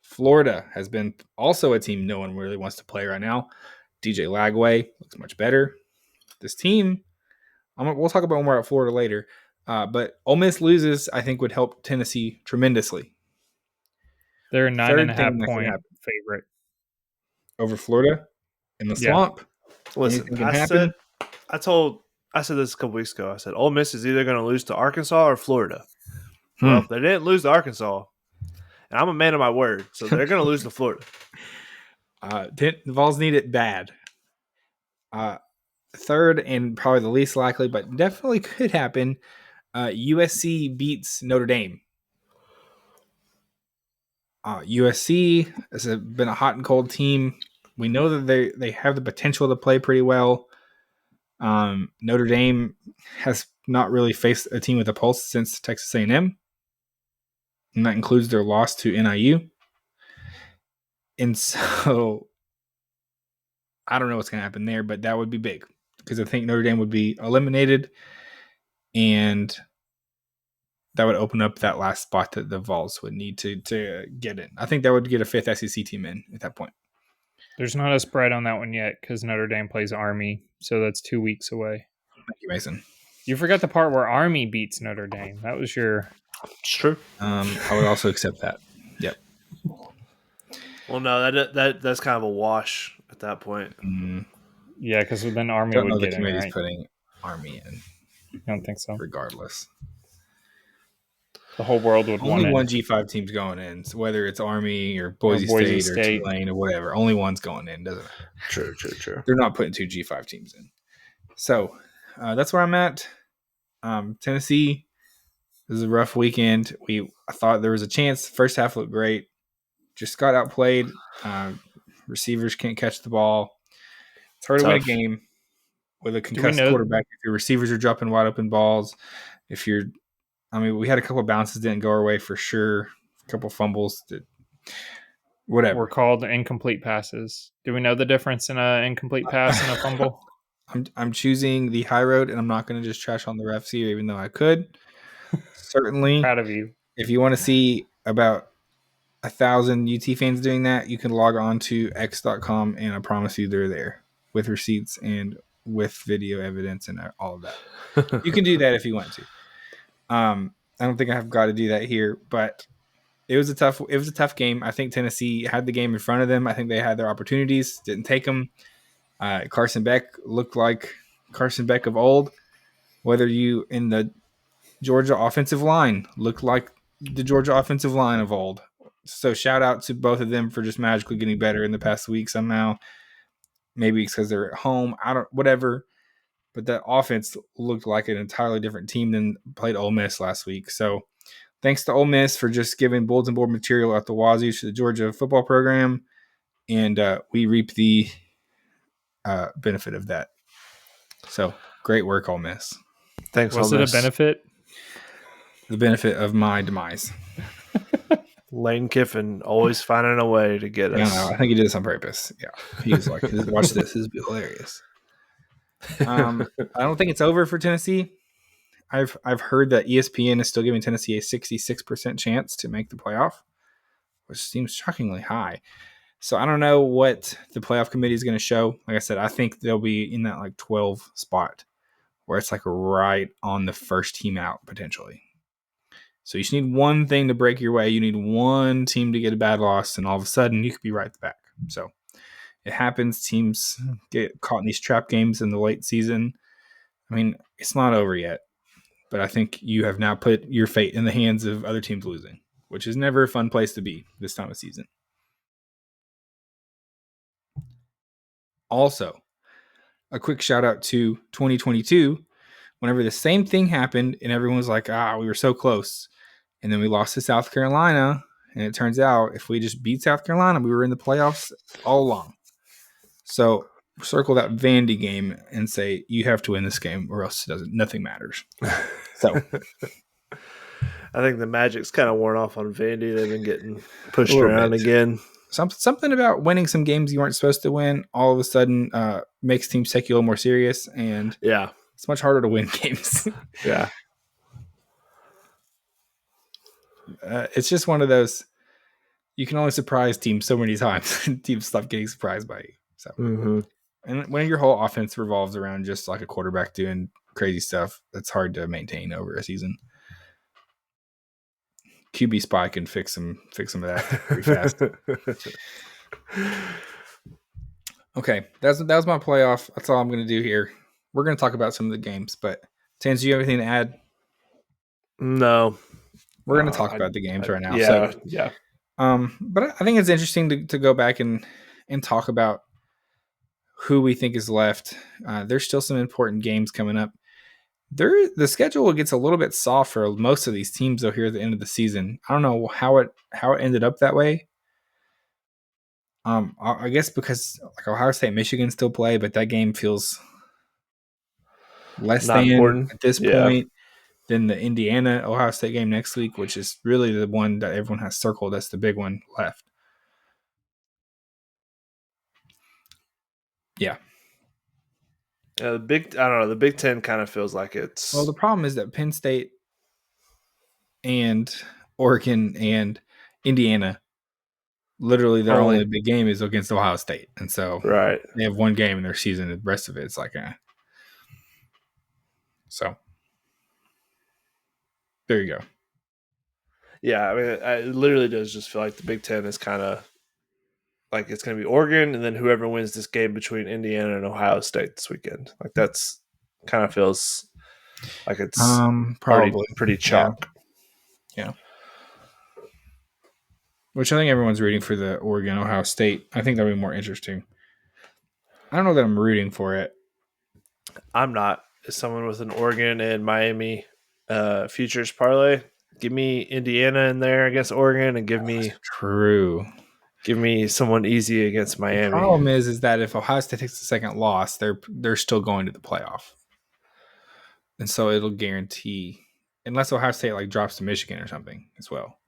Florida has been also a team no one really wants to play right now. DJ Lagway looks much better. This team, we'll talk about more about Florida later, but Ole Miss loses, I think, would help Tennessee tremendously. They're a 9.5 point favorite over Florida in the swamp. Listen, I said this a couple weeks ago. I said Ole Miss is either going to lose to Arkansas or Florida. Well, they didn't lose to Arkansas, and I'm a man of my word, so they're going to lose to Florida. The Vols need it bad. Third, and probably the least likely, but definitely could happen, USC beats Notre Dame. USC has been a hot and cold team. We know that they have the potential to play pretty well. Notre Dame has not really faced a team with a pulse since Texas A&M, and that includes their loss to NIU. And so I don't know what's going to happen there, but that would be big because I think Notre Dame would be eliminated, and that would open up that last spot that the Vols would need to get in. I think that would get a 5th SEC team in at that point. There's not a spread on that one yet because Notre Dame plays Army, so that's 2 weeks away. Thank you, Mason. You forgot the part where Army beats Notre Dame. That was your... It's true. I would also accept that. Yep. Well, no, that's kind of a wash at that point. Yeah, because then Army would get in, right? The committee's putting Army in. I don't think so. Regardless. The whole world would want it. Only one G5 team's going in, so whether it's Army or Boise State or Tulane or whatever, only one's going in, doesn't it? True. They're not putting 2 G5 teams in. So that's where I'm at. Tennessee, this is a rough weekend. I thought there was a chance. First half looked great. Just got outplayed. Receivers can't catch the ball. It's hard to win a game with a concussed quarterback if your receivers are dropping wide open balls. We had a couple of bounces didn't go our way for sure. A couple of fumbles whatever. Were called incomplete passes. Do we know the difference in an incomplete pass and a fumble? I'm choosing the high road, and I'm not going to just trash on the refs here, even though I could. Certainly. Proud of you. If you want to see about 1,000 UT fans doing that, you can log on to x.com, and I promise you they're there with receipts and with video evidence and all of that. You can do that if you want to. I don't think I've got to do that here, but it was a tough game. I think Tennessee had the game in front of them. I think they had their opportunities, didn't take them. Carson Beck looked like Carson Beck of old. Whether you in the Georgia offensive line looked like the Georgia offensive line of old. So shout out to both of them for just magically getting better in the past week somehow. Maybe it's because they're at home. Whatever. But that offense looked like an entirely different team than played Ole Miss last week. So thanks to Ole Miss for just giving bulletin board material at the wazoo to the Georgia football program. And we reap the benefit of that. So great work, Ole Miss. Thanks, Was Ole it a Miss. benefit? The benefit of my demise. Lane Kiffin always finding a way to get us. I think he did this on purpose. Yeah. He was like, watch this. This will be hilarious. I don't think it's over for Tennessee. I've heard that ESPN is still giving Tennessee a 66% chance to make the playoff, which seems shockingly high. So I don't know what the playoff committee is going to show. Like I said, I think they'll be in that like 12 spot where it's like right on the first team out potentially. So you just need one thing to break your way. You need one team to get a bad loss, and all of a sudden you could be right at the back. So it happens. Teams get caught in these trap games in the late season. I mean, it's not over yet, but I think you have now put your fate in the hands of other teams losing, which is never a fun place to be this time of season. Also, a quick shout out to 2022, whenever the same thing happened and everyone was like, we were so close. And then we lost to South Carolina. And it turns out if we just beat South Carolina, we were in the playoffs all along. So circle that Vandy game and say, you have to win this game or else nothing matters. So I think the magic's kind of worn off on Vandy. They've been getting pushed around again. Something about winning some games you weren't supposed to win all of a sudden makes teams take you a little more serious. And yeah, it's much harder to win games. Yeah. It's just one of those, you can only surprise teams so many times. Teams stop getting surprised by you. So, And when your whole offense revolves around just like a quarterback doing crazy stuff, that's hard to maintain over a season. QB spy can fix some of that pretty fast. Okay, that was my playoff. That's all I'm going to do here. We're going to talk about some of the games, but Tans, do you have anything to add? No. We're going to talk about the games right now. Yeah. But I think it's interesting to go back and talk about who we think is left. There's still some important games coming up. The schedule gets a little bit soft for most of these teams though here at the end of the season. I don't know how it ended up that way. I guess because like Ohio State, Michigan still play, but that game feels less Not than important at this point than the Indiana Ohio State game next week, which is really the one that everyone has circled. That's the big one left. Yeah. I don't know. The Big Ten kind of feels like it's. Well, the problem is that Penn State and Oregon and Indiana, literally their only big game is against Ohio State. And so they have one game in their season. The rest of it's like, So there you go. Yeah, I mean, it literally does just feel like the Big Ten is kind of like it's going to be Oregon and then whoever wins this game between Indiana and Ohio State this weekend. Like that's kind of feels like it's probably pretty chalk. Yeah. Which I think everyone's rooting for the Oregon Ohio State. I think that'll be more interesting. I don't know that I'm rooting for it. I'm not. As someone with an Oregon and Miami futures parlay, give me Indiana in there against Oregon and give me someone easy against Miami. The problem is that if Ohio State takes the second loss, they're still going to the playoff. And so it'll guarantee, unless Ohio State like drops to Michigan or something as well.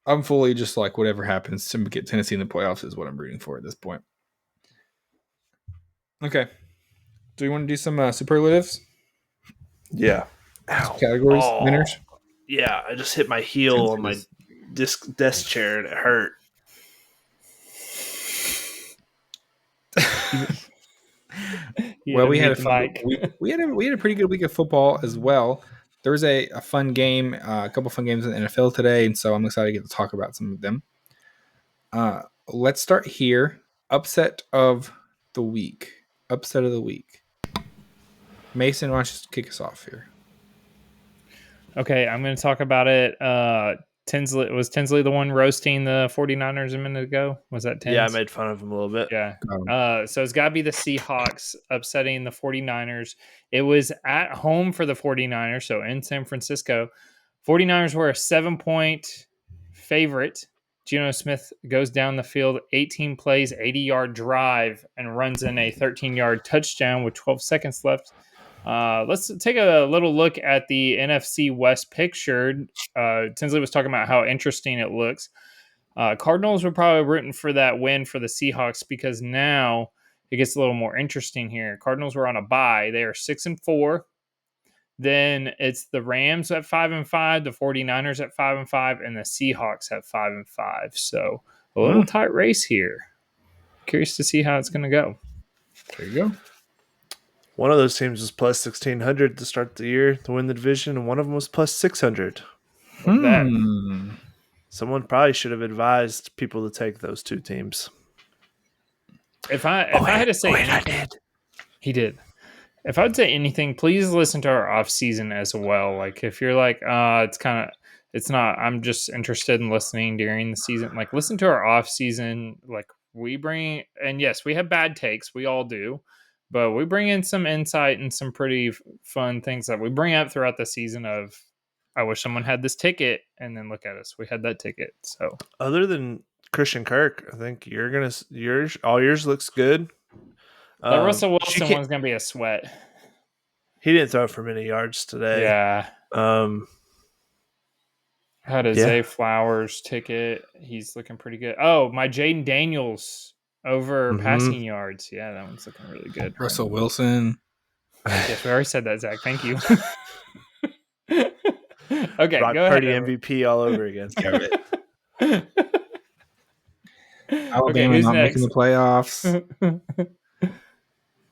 I'm fully just like whatever happens to get Tennessee in the playoffs is what I'm rooting for at this point. Okay. Do you want to do some superlatives? Yeah. Categories, winners? Yeah, I just hit my heel on my desk chair and it hurt. Well, we had a pretty good week of football as well. There was a fun game, a couple fun games in the NFL today, and so I'm excited to get to talk about some of them. Let's start here. Upset of the week. Mason, why don't you kick us off here? Okay, I'm going to talk about it. Was Tinsley the one roasting the 49ers a minute ago? Was that Tins? Yeah, I made fun of him a little bit. Yeah. So it's got to be the Seahawks upsetting the 49ers. It was at home for the 49ers, so in San Francisco. 49ers were a 7-point favorite. Geno Smith goes down the field, 18 plays, 80-yard drive, and runs in a 13-yard touchdown with 12 seconds left. Let's take a little look at the NFC West picture. Tinsley was talking about how interesting it looks. Cardinals were probably rooting for that win for the Seahawks because now it gets a little more interesting here. Cardinals were on a bye. They are 6-4. Then it's the Rams at 5-5, the 49ers at 5-5, and the Seahawks at 5-5. So a little tight race here. Curious to see how it's going to go. There you go. One of those teams was plus 1,600 to start the year to win the division, and one of them was plus 600. That. Someone probably should have advised people to take those two teams. If I had to say anything, I did. He did. If I'd say anything, please listen to our off season as well. Like if you're like, it's not, I'm just interested in listening during the season. Like listen to our off season. Like we bring, and yes, we have bad takes. We all do, but we bring in some insight and some pretty fun things that we bring up throughout the season of, I wish someone had this ticket, and then look at us. We had that ticket. So other than Christian Kirk, I think all yours looks good. The Russell Wilson one's gonna be a sweat. He didn't throw for many yards today. Yeah. Had a Zay Flowers ticket. He's looking pretty good. Oh, my Jaden Daniels over passing yards. Yeah, that one's looking really good. Russell Wilson. Yes, we already said that, Zach. Thank you. Okay, Brock go Purdy ahead. MVP all over again. Alabama not making the playoffs.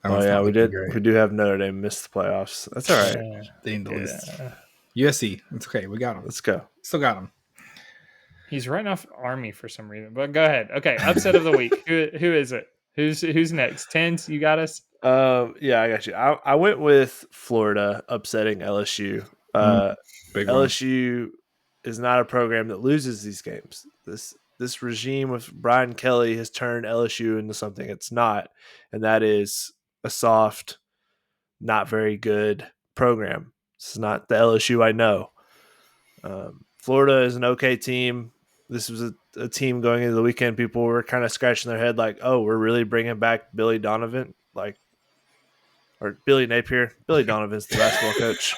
We did. Great. We do have Notre Dame miss the playoffs. That's all right. Yeah. They need to lose. USC. It's okay. We got them. Let's go. Still got them. He's right off Army for some reason. But go ahead. Okay, upset of the week. Who is it? Who's next? Tens, you got us? Yeah, I got you. I went with Florida upsetting LSU. LSU is not a program that loses these games. This regime with Brian Kelly has turned LSU into something it's not, and that is a soft, not very good program. This is not the LSU I know. Florida is an okay team. This was a team going into the weekend. People were kind of scratching their head like, oh, we're really bringing back Billy Donovan, or Billy Napier. Billy Donovan's the basketball coach.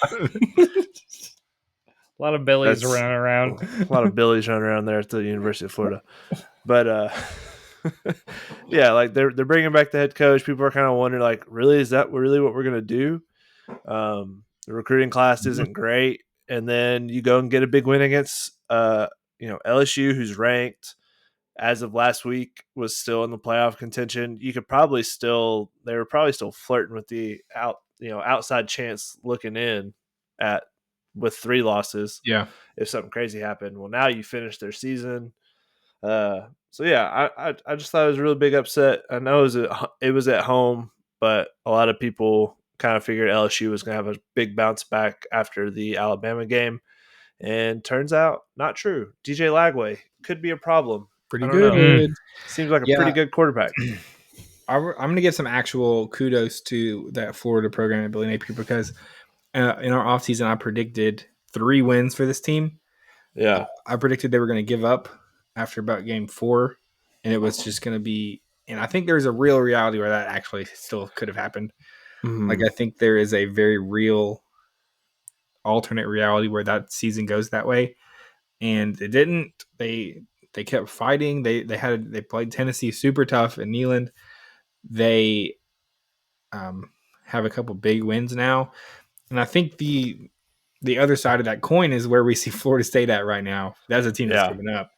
A lot of Billies running around. A lot of Billies running around there at the University of Florida. But yeah, like they're bringing back the head coach. People are kind of wondering, like, really, is that really what we're gonna do? The recruiting class isn't great, and then you go and get a big win against LSU, who's ranked as of last week, was still in the playoff contention. You could probably they were probably still flirting with the outside chance looking in with 3 losses. Yeah. If something crazy happened. Well, now you finish their season. So yeah, I just thought it was a really big upset. I know it was at home, but a lot of people kind of figured LSU was going to have a big bounce back after the Alabama game. And turns out not true. DJ Lagway could be a problem. Pretty good. Seems like a pretty good quarterback. I'm going to give some actual kudos to that Florida program at Billy Napier because in our offseason, I predicted 3 wins for this team. Yeah. I predicted they were going to give up after about game 4, and it was just going to be – and I think there's a real reality where that actually still could have happened. Mm-hmm. Like I think there is a very real alternate reality where that season goes that way, and it didn't. They kept fighting. They played Tennessee super tough in Neyland. They have a couple big wins now. And I think the other side of that coin is where we see Florida State at right now. That's a team that's giving up.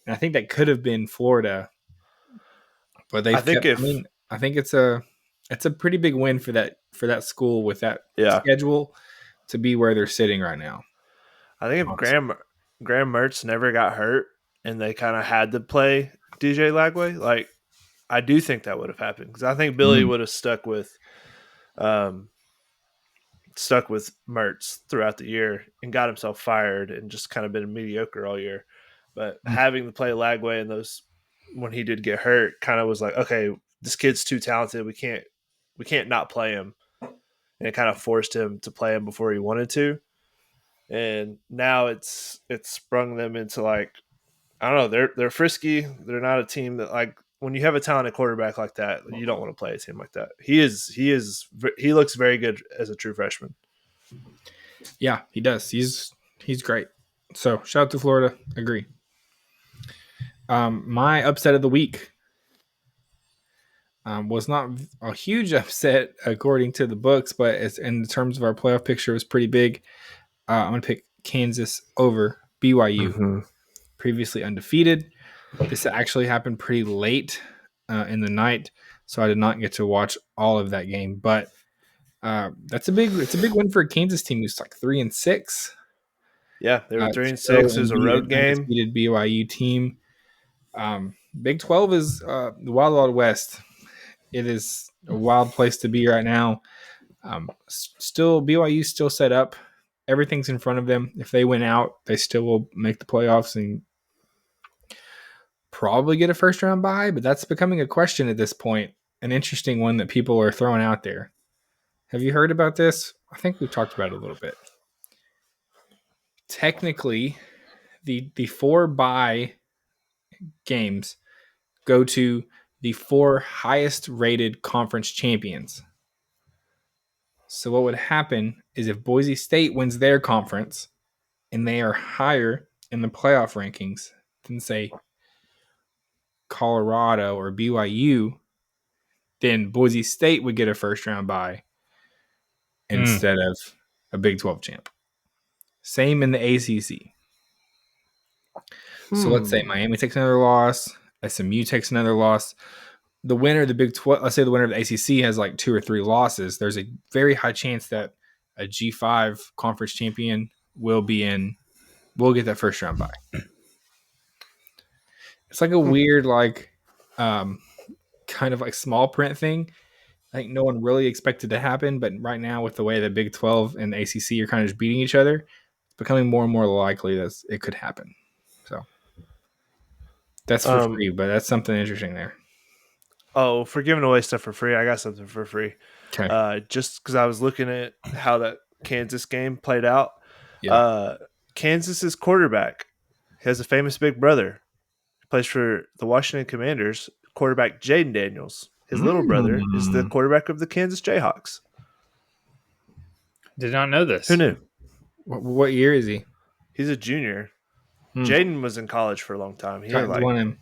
And I think that could have been Florida. But I think it's a pretty big win for that school with that schedule to be where they're sitting right now. I think if Graham Mertz never got hurt and they kind of had to play DJ Lagway, like I do think that would have happened because I think Billy would have stuck with stuck with Mertz throughout the year and got himself fired and just kind of been mediocre all year. But having to play Lagway in those when he did get hurt kind of was like, okay, this kid's too talented. We can't not play him. And it kind of forced him to play him before he wanted to. And now it's sprung them into like, I don't know, they're frisky. They're not a team that like when you have a talented quarterback like that, you don't want to play a team like that. He looks very good as a true freshman. Yeah, he does. He's great. So shout out to Florida. Agree. My upset of the week was not a huge upset according to the books, but it's in terms of our playoff picture, it was pretty big. I'm going to pick Kansas over BYU, previously undefeated. This actually happened pretty late in the night, so I did not get to watch all of that game. But it's a big win for a Kansas team who's like 3-6. Yeah, they were 3-6. It was a road game. Undefeated BYU team. Big 12 is the Wild Wild West. It is a wild place to be right now. Still, BYU still set up. Everything's in front of them. If they win out, they still will make the playoffs and probably get a first round bye. But that's becoming a question at this point. An interesting one that people are throwing out there. Have you heard about this? I think we've talked about it a little bit. Technically, the 4 bye games go to the 4 highest rated conference champions. So what would happen is if Boise State wins their conference and they are higher in the playoff rankings than, say, Colorado or BYU, then Boise State would get a first round bye instead of a Big 12 champ. Same in the ACC. So let's say Miami takes another loss, SMU takes another loss. The winner of the Big 12, let's say the winner of the ACC has like 2 or 3 losses. There's a very high chance that a G5 conference champion will get that first round bye. It's like a weird, kind of like small print thing. I think no one really expected to happen, but right now with the way the Big 12 and the ACC are kind of just beating each other, it's becoming more and more likely that it could happen. So that's for free, but that's something interesting there. Oh, for giving away stuff for free, I got something for free. Okay. Just because I was looking at how that Kansas game played out. Yeah. Kansas's quarterback has a famous big brother. He plays for the Washington Commanders. Quarterback Jaden Daniels. His little brother is the quarterback of the Kansas Jayhawks. Did not know this. Who knew? What year is he? He's a junior. Jaden was in college for a long time. He Titans won him.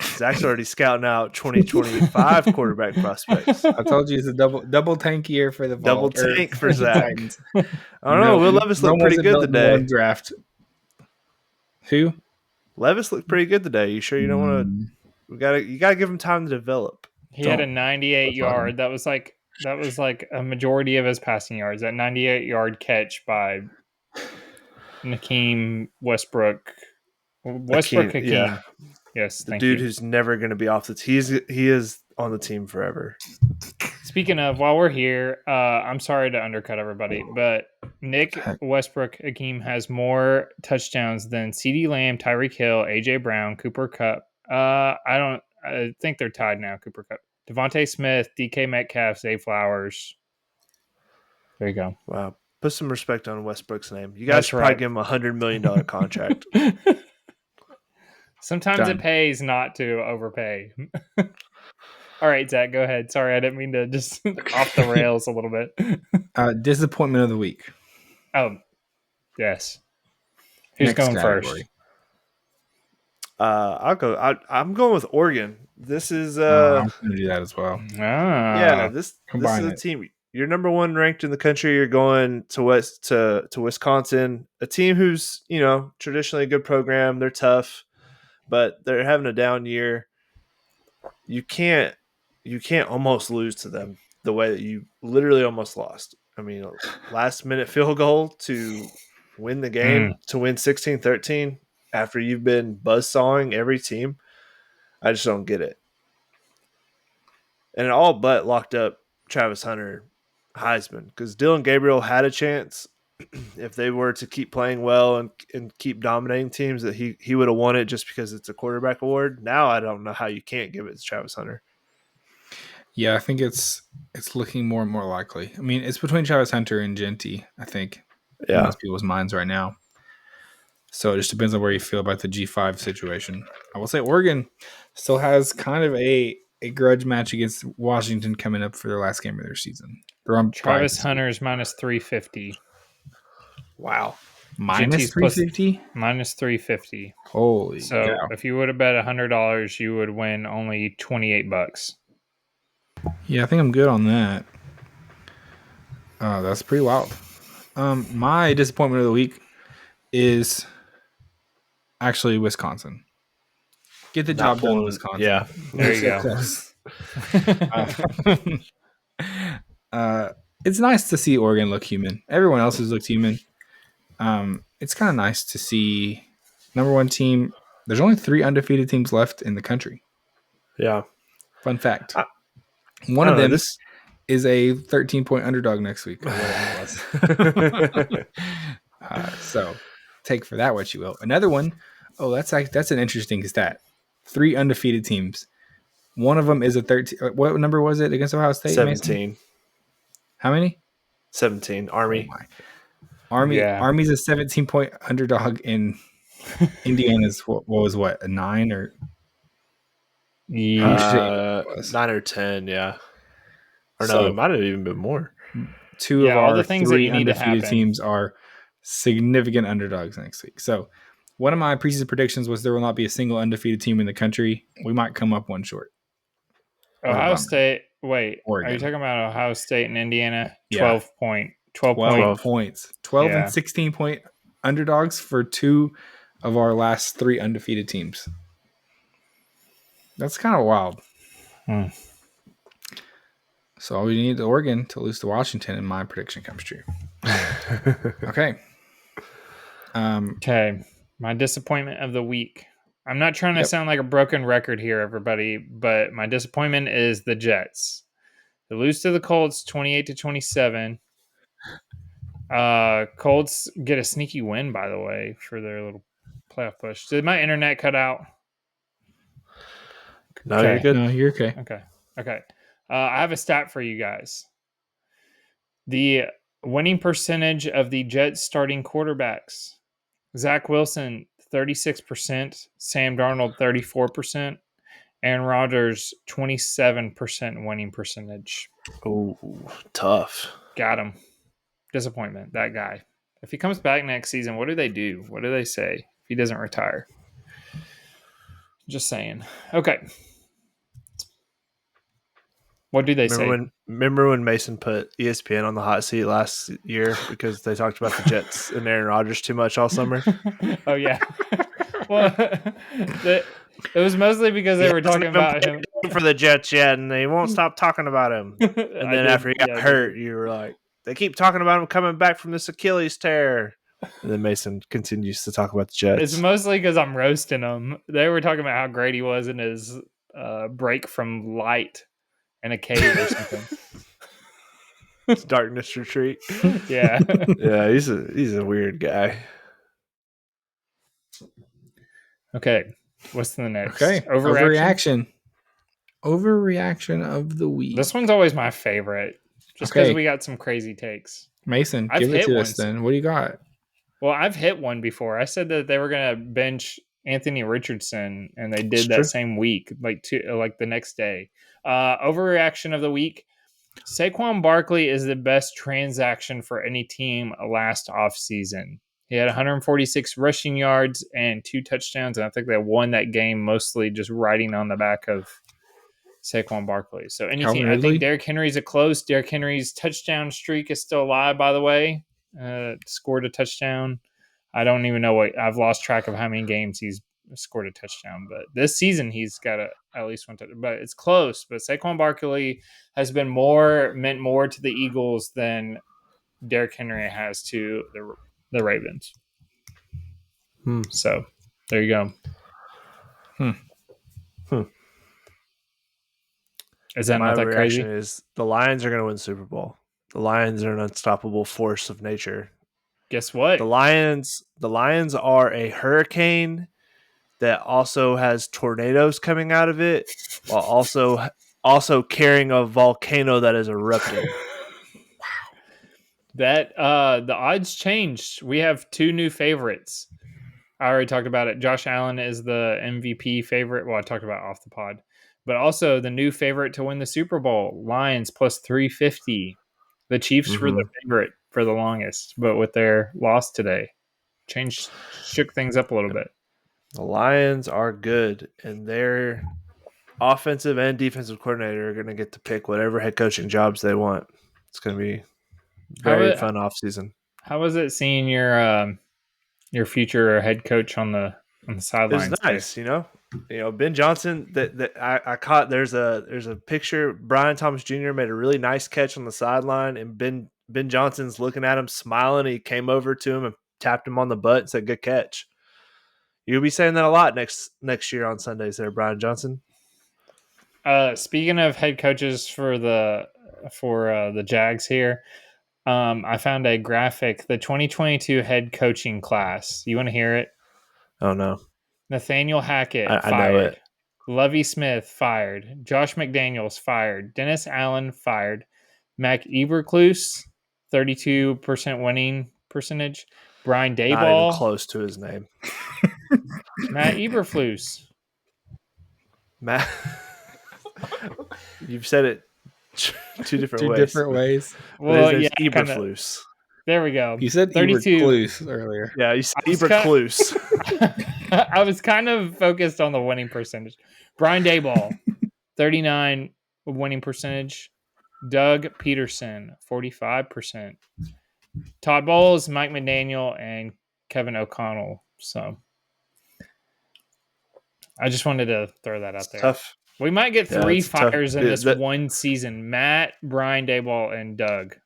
Zach's already scouting out 2025 quarterback prospects. I told you it's a double tank year for the double tank for Zach. I don't know. Will Levis looked pretty good today. Draft. Who? Levis looked pretty good today. You sure you don't want to? You gotta give him time to develop. He had a 98 yard. That was like a majority of his passing yards. That 98-yard catch by Nakeem Westbrook. Hakeem. Yeah. Yes, the dude who's never going to be off the team. He is on the team forever. Speaking of, while we're here, I'm sorry to undercut everybody, but Nick Westbrook Hakeem has more touchdowns than CeeDee Lamb, Tyreek Hill, AJ Brown, Cooper Kupp. I think they're tied now. Cooper Kupp, Devontae Smith, DK Metcalf, Zay Flowers. There you go. Wow. Put some respect on Westbrook's name. You guys should probably give him a $100 million contract. Sometimes it pays not to overpay. All right, Zach, go ahead. Sorry, I didn't mean to just off the rails a little bit. Disappointment of the week. Oh, yes. Who's going first? I'll go. I'm going with Oregon. This is I'm going to do that as well. Yeah, this is a team. You're number 1 ranked in the country. You're going to Wisconsin, a team who's traditionally a good program. They're tough, but they're having a down year. You can't almost lose to them the way that you literally almost lost. I mean, last minute field goal to win the game, to win 16-13 after you've been buzzsawing every team. I just don't get it. and it all but locked up Travis Hunter Heisman, because Dylan Gabriel had a chance if they were to keep playing well and keep dominating teams, that he would have won it just because it's a quarterback award. Now I don't know how you can't give it to Travis Hunter. Yeah, I think it's looking more and more likely. I mean, it's between Travis Hunter and Genty, I think, in most people's minds right now. So it just depends on where you feel about the G5 situation. I will say Oregon still has kind of a grudge match against Washington coming up for their last game of their season. Travis Hunter's minus 350. Wow. Minus 350? Minus 350. Holy so cow. If you would have bet $100, you would win only $28. Yeah, I think I'm good on that. That's pretty wild. My disappointment of the week is actually Wisconsin. Get the job done, Wisconsin. Yeah, there you go. Close. It's nice to see Oregon look human. Everyone else has looked human. It's kind of nice to see number one team. There's only 3 undefeated teams left in the country. Yeah. Fun fact. One of them is a 13-point underdog next week. So take for that what you will. Another one. Oh, that's an interesting stat. 3 undefeated teams. One of them is a 13. What number was it against Ohio State? 17. Mason? How many? 17. Army. Oh Army's a 17-point underdog in Indiana's. What was a 9 or 9 or 10? Yeah. Or no, it might have even been more. 2 of our 3 undefeated teams are significant underdogs next week. So one of my preseason predictions was there will not be a single undefeated team in the country. We might come up one short. Ohio State. Wait, Oregon. Are you talking about Ohio State and Indiana? 12 points. 12 and 16-point underdogs for 2 of our last 3 undefeated teams. That's kind of wild. So all we need Oregon to lose to Washington, and my prediction comes true. Okay. Okay. My disappointment of the week. I'm not trying to sound like a broken record here, everybody, but my disappointment is the Jets. They lose to the Colts 28-27. Colts get a sneaky win, by the way, for their little playoff push. Did my internet cut out? No, you're good. No, you're okay. Okay. I have a stat for you guys. The winning percentage of the Jets starting quarterbacks. Zach Wilson, 36%. Sam Darnold, 34%. Aaron Rodgers, 27% winning percentage. Oh, tough. Got him. Disappointment, that guy. If he comes back next season, what do they do? What do they say if he doesn't retire? Just saying. Okay. What do they say? Remember when Mason put ESPN on the hot seat last year because they talked about the Jets and Aaron Rodgers too much all summer? Oh, yeah. Well, it was mostly because they were talking about him. For the Jets yet, and they won't stop talking about him. And then after he got hurt, you were like, they keep talking about him coming back from this Achilles tear. And then Mason continues to talk about the Jets. It's mostly because I'm roasting him. They were talking about how great he was in his break from light in a cave or something. Darkness retreat. Yeah. Yeah, he's a weird guy. Okay. What's the next? Okay. Overreaction of the week. This one's always my favorite. Just because we got some crazy takes. Mason, give it to us then. What do you got? Well, I've hit one before. I said that they were going to bench Anthony Richardson, and they did that same week, like the next day. Overreaction of the week. Saquon Barkley is the best transaction for any team last offseason. He had 146 rushing yards and 2 touchdowns, and I think they won that game mostly just riding on the back of Saquon Barkley. So any team, I think Derrick Henry's a close. Derrick Henry's touchdown streak is still alive, by the way. Scored a touchdown. I don't even know I've lost track of how many games he's scored a touchdown, but this season he's got at least one touchdown. But it's close. But Saquon Barkley has been meant more to the Eagles than Derrick Henry has to the Ravens. So there you go. Is that My not that reaction crazy? is the Lions are going to win the Super Bowl. The Lions are an unstoppable force of nature. Guess what? The Lions are a hurricane that also has tornadoes coming out of it, while also carrying a volcano that is erupting. That the odds changed. We have two new favorites. I already talked about it. Josh Allen is the MVP favorite. Well, I talked about off the pod, but also the new favorite to win the Super Bowl, Lions plus 350. The Chiefs were the favorite for the longest, but with their loss today, shook things up a little bit. The Lions are good, and their offensive and defensive coordinator are going to get to pick whatever head coaching jobs they want. It's going to be very fun offseason. How was it seeing your future head coach on the sidelines? It was nice, you know, Ben Johnson. That I caught. There's a picture. Brian Thomas Jr. made a really nice catch on the sideline, and Ben Johnson's looking at him, smiling. He came over to him and tapped him on the butt and said, "Good catch." You'll be saying that a lot next year on Sundays, there, Brian Johnson. Speaking of head coaches for the Jags here, I found a graphic. The 2022 head coaching class. You want to hear it? Oh no, Nathaniel Hackett I fired. know it. Lovie Smith fired. Josh McDaniels fired. Dennis Allen fired. Mac Eberflus, 32% winning percentage. Brian Daboll, Not even close to his name. Matt Eberflus. Matt, you've said it two different ways. Well, yeah, yeah, Eberflus. There we go. You said 32 Eberflus earlier. Yeah, you said Eberflus. I was kind of focused on the winning percentage. Brian Daboll, 39 winning percentage. Doug Peterson, 45%. Todd Bowles, Mike McDaniel, and Kevin O'Connell. So I just wanted to throw that out there. Tough. We might get three fires in this one season. Matt, Brian Daboll, and Doug.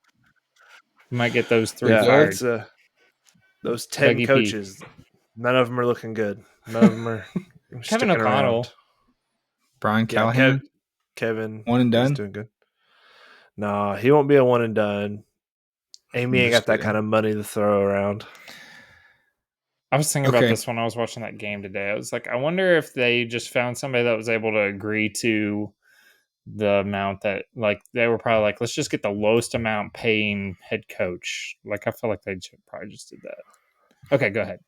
We might get those three fired. Those 10 Dougie coaches, none of them are looking good. None of them are Kevin O'Connell. Around. Brian Callahan. Kevin. One and done. He's doing good. Nah, he won't be a one and done. Amy ain't got that kind of money to throw around. I was thinking about this when I was watching that game today. I was like, I wonder if they just found somebody that was able to agree to the amount that, like, they were probably like, let's just get the lowest amount paying head coach. Like, I feel like they probably just did that. Okay, go ahead.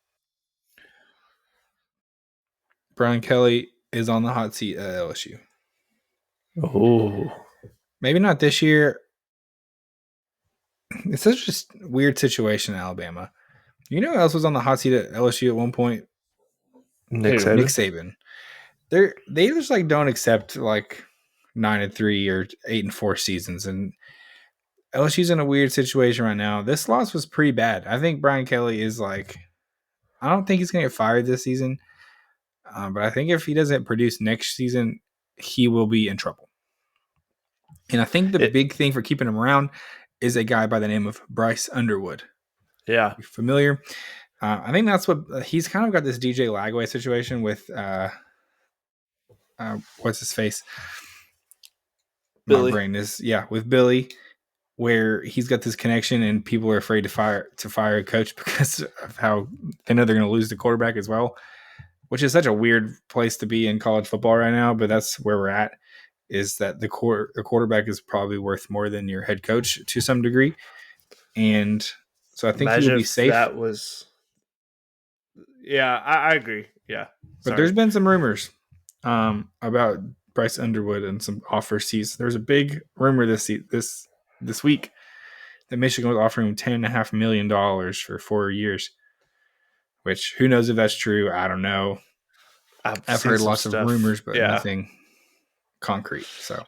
Brian Kelly is on the hot seat at LSU. Oh. Maybe not this year. It's such a weird situation in Alabama. You know who else was on the hot seat at LSU at one point? Nick Saban. They just like don't accept like 9-3 or 8-4 seasons, and LSU's in a weird situation right now. This loss was pretty bad. I think Brian Kelly is like, I don't think he's gonna get fired this season, but I think if he doesn't produce next season, he will be in trouble. And I think the big thing for keeping him around is a guy by the name of Bryce Underwood. Yeah. You're familiar? I think that's what he's kind of got this DJ Lagway situation with what's his face? Billy. My brain is with Billy, where he's got this connection and people are afraid to fire a coach because of how they know they're going to lose the quarterback as well, which is such a weird place to be in college football right now. But that's where we're at. Is that the quarterback is probably worth more than your head coach to some degree, and so I think he will be safe. That was, I agree. Yeah, but there's been some rumors about Bryce Underwood and some offers. There's a big rumor this week that Michigan was offering him $10.5 million for 4 years. Which who knows if that's true? I don't know. I've heard lots of rumors, but nothing concrete. So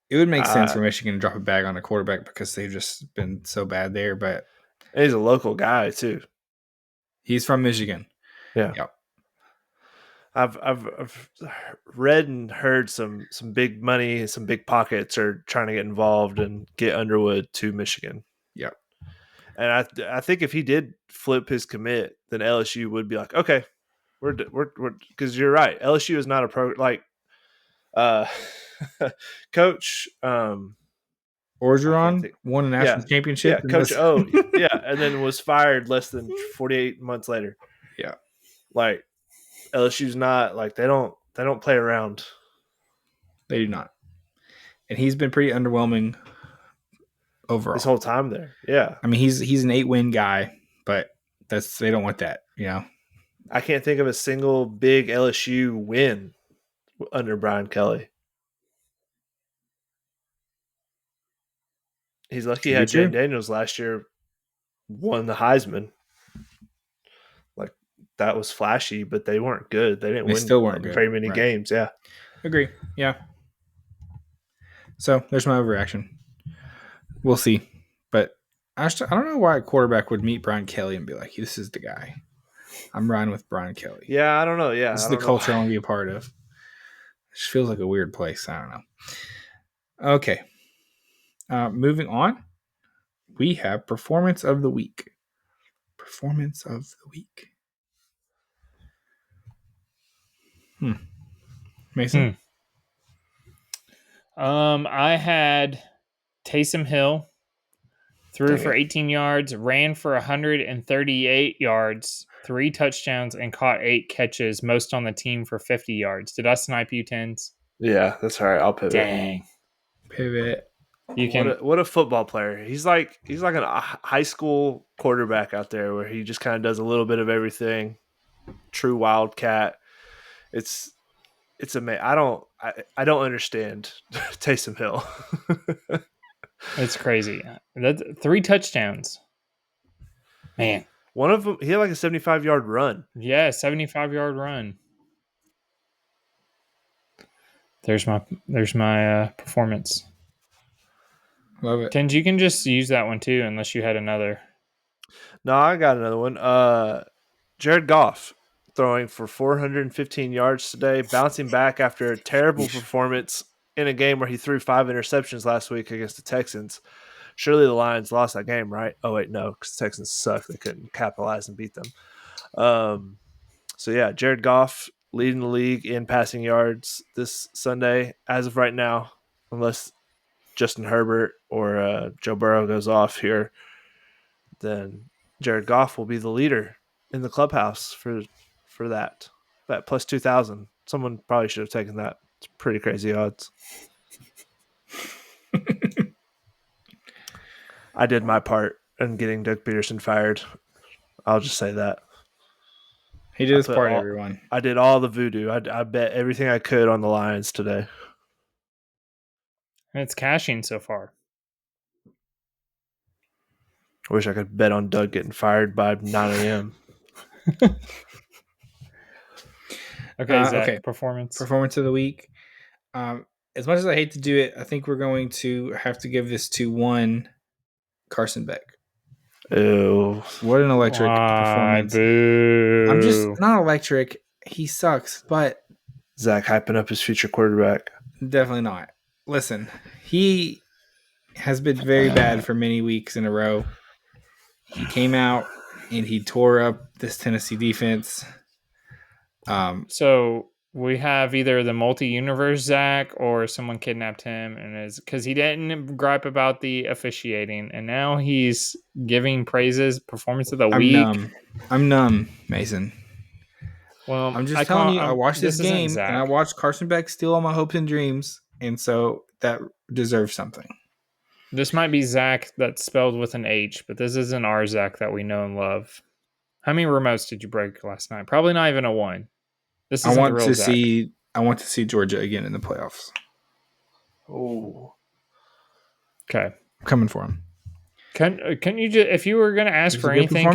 it would make sense for Michigan to drop a bag on a quarterback because they've just been so bad there. But he's a local guy too. He's from Michigan. Yeah. Yep. I've read and heard some big money, some big pockets are trying to get involved and get Underwood to Michigan. Yep. And I think if he did flip his commit, then LSU would be like, okay, we're because you're right. LSU is not Uh, Coach, Orgeron won a national championship. Yeah, Coach O. Yeah, and then was fired less than 48 months later. Yeah, like LSU's not like they don't play around. They do not, and he's been pretty underwhelming overall This whole time there. Yeah, I mean, he's an 8-win guy, but they don't want that, you know. I can't think of a single big LSU win under Brian Kelly. He's lucky he had Jane Daniels last year, won the Heisman. Like that was flashy, but they weren't good. They didn't win still weren't good. Very many games. Yeah, agree. Yeah. So there's my overreaction. We'll see, but I don't know why a quarterback would meet Brian Kelly and be like, "This is the guy. I'm riding with Brian Kelly." Yeah, I don't know. Yeah, this is the culture I want to be a part of. It just feels like a weird place. I don't know. Okay. Moving on, we have performance of the week. Performance of the week. Mason? I had Taysom Hill threw for 18 yards, ran for 138 yards, 3 touchdowns, and caught 8 catches, most on the team for 50 yards. Did I snipe you, Tens? Yeah, that's all right. I'll pivot. Dang. Pivot. What a football player. He's like a high school quarterback out there where he just kind of does a little bit of everything. True wildcat. It's amazing. I don't understand Taysom Hill. It's crazy. That's 3 touchdowns. Man. One of them, he had like a 75-yard run. Yeah, 75-yard run. There's my performance. Love it. Tens, you can just use that one too, unless you had another. No, I got another one. Jared Goff throwing for 415 yards today, bouncing back after a terrible performance in a game where he threw 5 interceptions last week against the Texans. Surely the Lions lost that game, right? Oh, wait, no, because the Texans suck. They couldn't capitalize and beat them. So, yeah, Jared Goff leading the league in passing yards this Sunday as of right now, unless Justin Herbert or Joe Burrow goes off here, then Jared Goff will be the leader in the clubhouse for that plus 2,000. Someone probably should have taken that. It's pretty crazy odds. I did my part in getting Doug Peterson fired. I'll just say that. He did his part, everyone. I did all the voodoo. I bet everything I could on the Lions today. And it's cashing so far. I wish I could bet on Doug getting fired by 9 a.m. Okay, Zach, okay. Performance of the week. As much as I hate to do it, I think we're going to have to give this to one Carson Beck. Ew. What an electric performance. Boo. I'm just not electric. He sucks, but Zach hyping up his future quarterback. Definitely not. Listen, he has been very bad for many weeks in a row. He came out and he tore up this Tennessee defense. So we have either the multi-universe Zach or someone kidnapped him, and is because he didn't gripe about the officiating, and now he's giving praises. Performance of the week. I'm numb, Mason. Well, I'm just telling you, I watched this game and I watched Carson Beck steal all my hopes and dreams, and so that deserves something. This might be Zach that's spelled with an H, but this isn't our Zach that we know and love. How many remotes did you break last night? Probably not even a one. This isn't the real Zach. I want to see Georgia again in the playoffs. Oh, okay. I'm coming for him. Can you just, if you were going to ask for anything,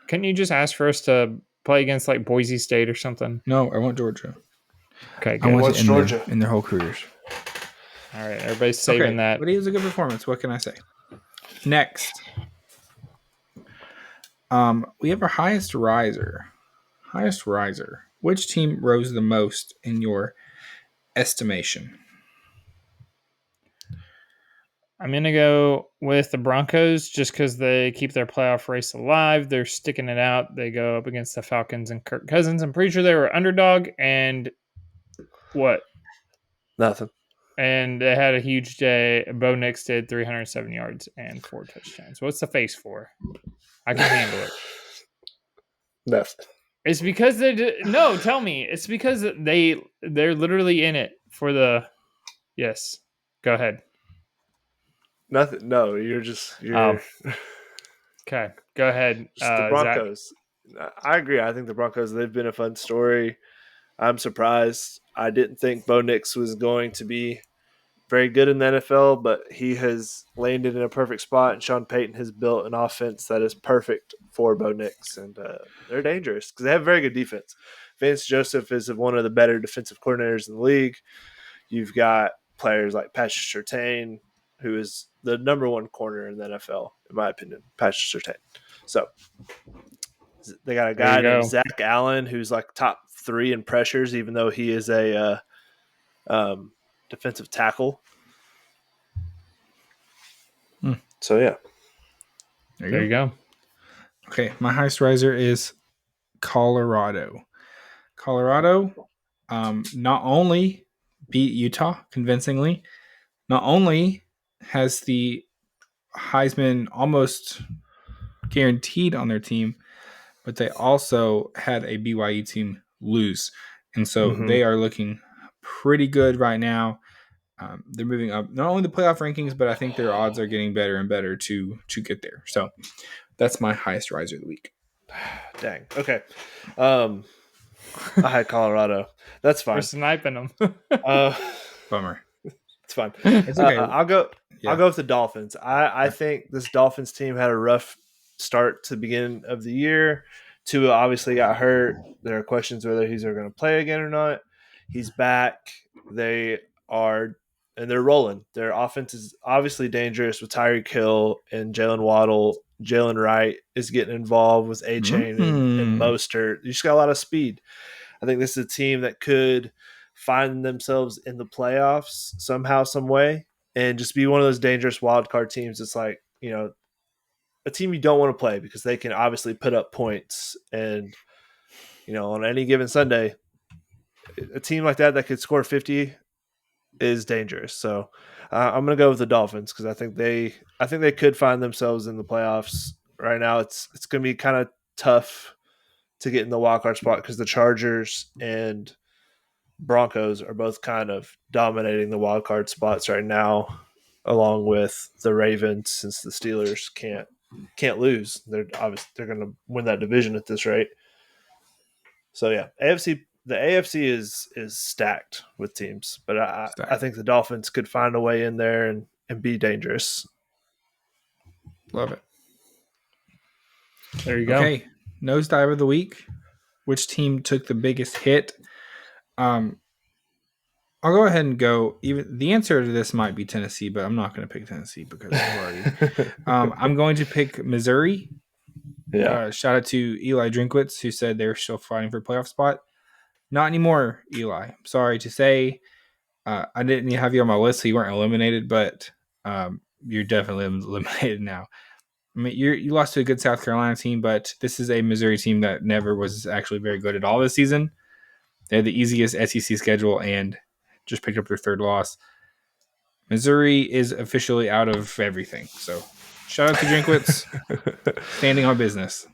can you just ask for us to play against like Boise State or something? No, I want Georgia. Okay, good. I want Georgia in their whole careers. All right, everybody's saving that. But he was a good performance. What can I say? Next, we have our highest riser. Highest riser. Which team rose the most in your estimation? I'm going to go with the Broncos just because they keep their playoff race alive. They're sticking it out. They go up against the Falcons and Kirk Cousins. I'm pretty sure they were underdog. And what? Nothing. And they had a huge day. Bo Nix did 307 yards and 4 touchdowns. What's the face for? I can handle it. Nothing. It's because no. Tell me, it's because they're literally in it for the. Yes, go ahead. Nothing. No, you're. Okay, go ahead. Just the Broncos. Zach. I agree. I think the Broncos, they've been a fun story. I'm surprised. I didn't think Bo Nix was going to be very good in the NFL, but he has landed in a perfect spot, and Sean Payton has built an offense that is perfect for Bo Nix, and they're dangerous because they have very good defense. Vance Joseph is one of the better defensive coordinators in the league. You've got players like Patrick Surtain, who is the number one corner in the NFL, in my opinion, Patrick Surtain. So they got a guy named Zach Allen, who's like top 3 in pressures, even though he is a defensive tackle. So, yeah. There you go. Okay, my highest riser is Colorado. Colorado not only beat Utah convincingly, not only has the Heisman almost guaranteed on their team, but they also had a BYU team lose. And so they are looking pretty good right now. They're moving up not only the playoff rankings, but I think their odds are getting better and better to get there. So that's my highest riser of the week. Dang. Okay. I had Colorado. That's fine. We're sniping them. Bummer. It's fine. It's okay. I'll go with the Dolphins. I think this Dolphins team had a rough start to the beginning of the year. Tua obviously got hurt. There are questions whether he's ever going to play again or not. He's back. They're rolling. Their offense is obviously dangerous with Tyreek Hill and Jalen Waddle. Jalen Wright is getting involved with A-Chain and Mostert. You just got a lot of speed. I think this is a team that could find themselves in the playoffs somehow, some way, and just be one of those dangerous wild card teams. It's like, a team you don't want to play because they can obviously put up points. And, on any given Sunday, a team like that could score 50 is dangerous. So I'm going to go with the Dolphins because I think they could find themselves in the playoffs. Right now, it's going to be kind of tough to get in the wild card spot because the Chargers and Broncos are both kind of dominating the wild card spots right now, along with the Ravens, since the Steelers can't lose. They're going to win that division at this rate. So yeah, the AFC is stacked with teams, but I think the Dolphins could find a way in there and be dangerous. Love it. There you go. Okay, nosedive of the week. Which team took the biggest hit? I'll go ahead and go. Even the answer to this might be Tennessee, but I'm not going to pick Tennessee because I've already. I'm going to pick Missouri. Yeah. Shout out to Eli Drinkwitz, who said they're still fighting for a playoff spot. Not anymore, Eli. I'm sorry to say. I didn't have you on my list, so you weren't eliminated, but you're definitely eliminated now. I mean, you lost to a good South Carolina team, but this is a Missouri team that never was actually very good at all this season. They had the easiest SEC schedule and just picked up their third loss. Missouri is officially out of everything. So shout out to Drinkwitz, standing on business.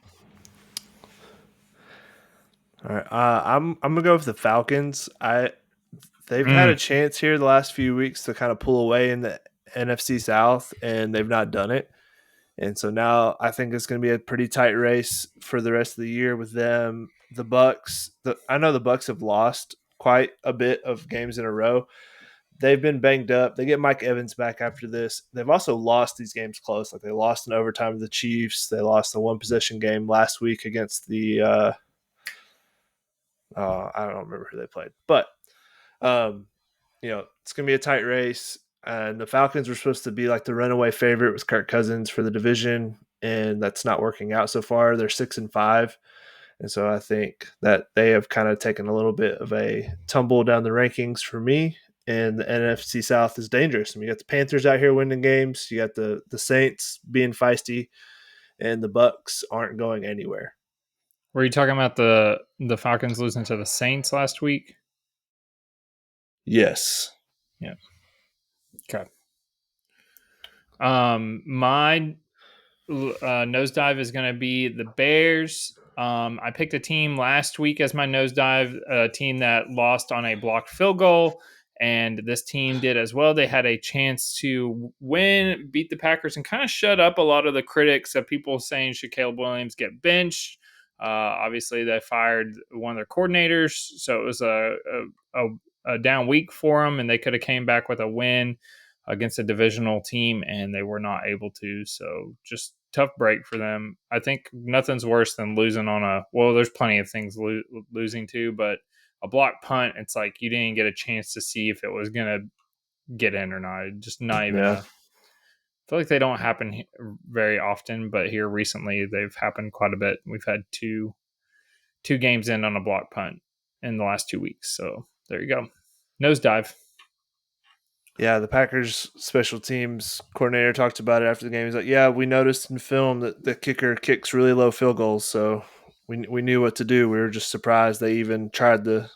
All right, I'm gonna go with the Falcons. They've had a chance here the last few weeks to kind of pull away in the NFC South, and they've not done it. And so now I think it's going to be a pretty tight race for the rest of the year with them. The Bucks, I know the Bucks have lost quite a bit of games in a row. They've been banged up. They get Mike Evans back after this. They've also lost these games close. Like they lost in overtime to the Chiefs. They lost a one possession game last week against the I don't remember who they played, but it's going to be a tight race. And the Falcons were supposed to be like the runaway favorite with Kirk Cousins for the division, and that's not working out so far. They're 6-5. And so I think that they have kind of taken a little bit of a tumble down the rankings for me. And the NFC South is dangerous. I mean, you got the Panthers out here winning games. You got the Saints being feisty, and the Bucks aren't going anywhere. Were you talking about the Falcons losing to the Saints last week? Yes. Yeah. Okay. My nosedive is going to be the Bears. I picked a team last week as my nosedive, a team that lost on a blocked field goal, and this team did as well. They had a chance to win, beat the Packers, and kind of shut up a lot of the critics of people saying should Caleb Williams get benched. Obviously, they fired one of their coordinators, so it was a down week for them, and they could have came back with a win against a divisional team, and they were not able to. So just tough break for them. I think nothing's worse than losing on there's plenty of things losing to, but a block punt, it's like you didn't get a chance to see if it was going to get in or not. Just not even I feel like they don't happen very often, but here recently they've happened quite a bit. We've had two games in on a block punt in the last 2 weeks. So there you go. Nosedive. Yeah, the Packers special teams coordinator talked about it after the game. He's like, yeah, we noticed in film that the kicker kicks really low field goals, so we knew what to do. We were just surprised they even tried they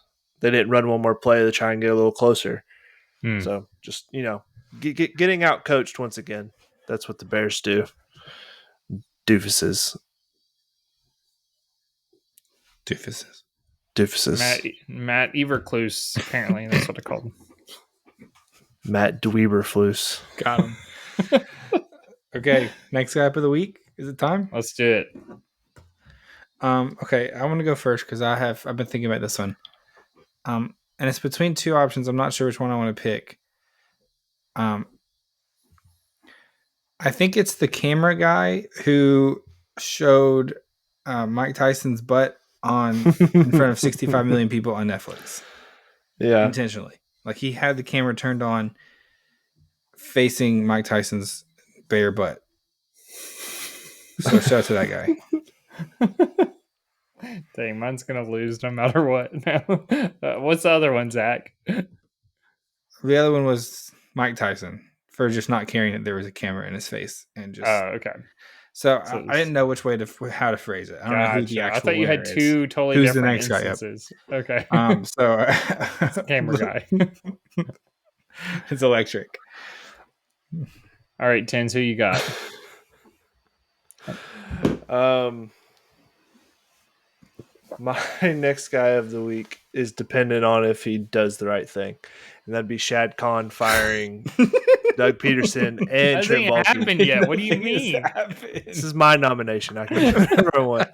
didn't run one more play to try and get a little closer. So just, getting out coached once again. That's what the Bears do. Doofuses. Matt Evercluse, apparently. That's what I called him. Matt Dweeberflus. Got him. Okay, next guy up of the week. Is it time? Let's do it. Okay, I want to go first because I've been thinking about this one. And it's between two options. I'm not sure which one I want to pick. I think it's the camera guy who showed Mike Tyson's butt in front of 65 million people on Netflix. Yeah. Intentionally. Like he had the camera turned on facing Mike Tyson's bare butt. So shout out to that guy. Dang, mine's going to lose no matter what. What's the other one, Zach? The other one was Mike Tyson for just not caring that there was a camera in his face. And just. Oh, okay. So I didn't know how to phrase it. I don't know who the actual. I thought you had two totally Who's different the next instances. Guy? Okay. So it's the camera guy. It's electric. All right, Tens, who you got? My next guy of the week is dependent on if he does the right thing, and that'd be Shad Khan firing Doug Peterson and Trent Baalke. That hasn't happened yet. What do you mean? This is my nomination. I can do whatever I want.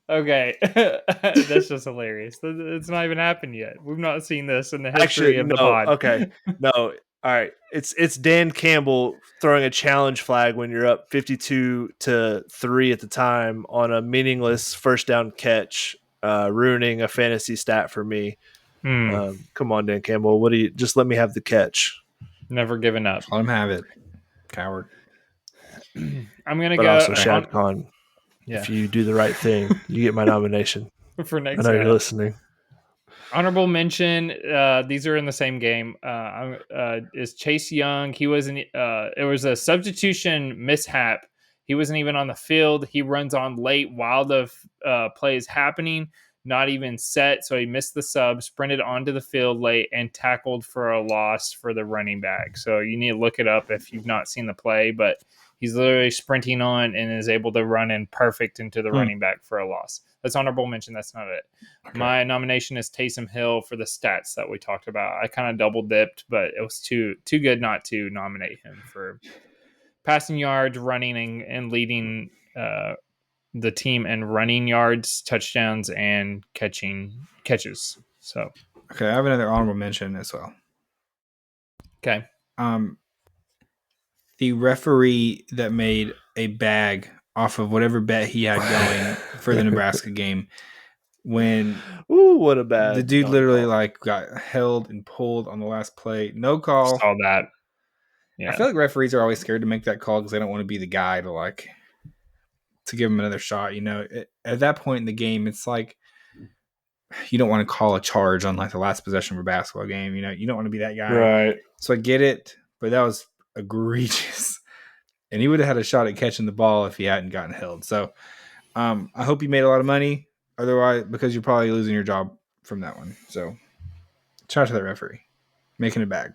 Okay, that's just hilarious. It's not even happened yet. We've not seen this in the history of the pod. Okay, no. All right, it's Dan Campbell throwing a challenge flag when you're up 52-3 at the time on a meaningless first down catch, ruining a fantasy stat for me. Come on, Dan Campbell. What do you? Just let me have the catch. Never given up. Let him have it, coward. I'm gonna but go. Also, Shad Khan. Yeah. If you do the right thing, you get my nomination. For next. I know you're listening. Honorable mention. These are in the same game. Is Chase Young? He wasn't. It was a substitution mishap. He wasn't even on the field. He runs on late while the play is happening. Not even set, so he missed the sub, sprinted onto the field late, and tackled for a loss for the running back. So you need to look it up if you've not seen the play, but he's literally sprinting on and is able to run in perfect into the running back for a loss. That's honorable mention. That's not it. Okay. My nomination is Taysom Hill for the stats that we talked about. I kind of double dipped, but it was too good not to nominate him for passing yards, running, and leading the team in running yards, touchdowns, and catches. So, okay, I have another honorable mention as well. Okay. The referee that made a bag off of whatever bet he had going for the Nebraska game, when what a bad the dude literally got held and pulled on the last play. No call. Saw that. Yeah. I feel like referees are always scared to make that call because they don't want to be the guy to give him another shot. At that point in the game, it's like you don't want to call a charge on the last possession of a basketball game. You don't want to be that guy. Right. So I get it, but that was egregious. And he would have had a shot at catching the ball if he hadn't gotten held. So I hope you made a lot of money. Otherwise, because you're probably losing your job from that one. So Shout out to the referee. Making it back.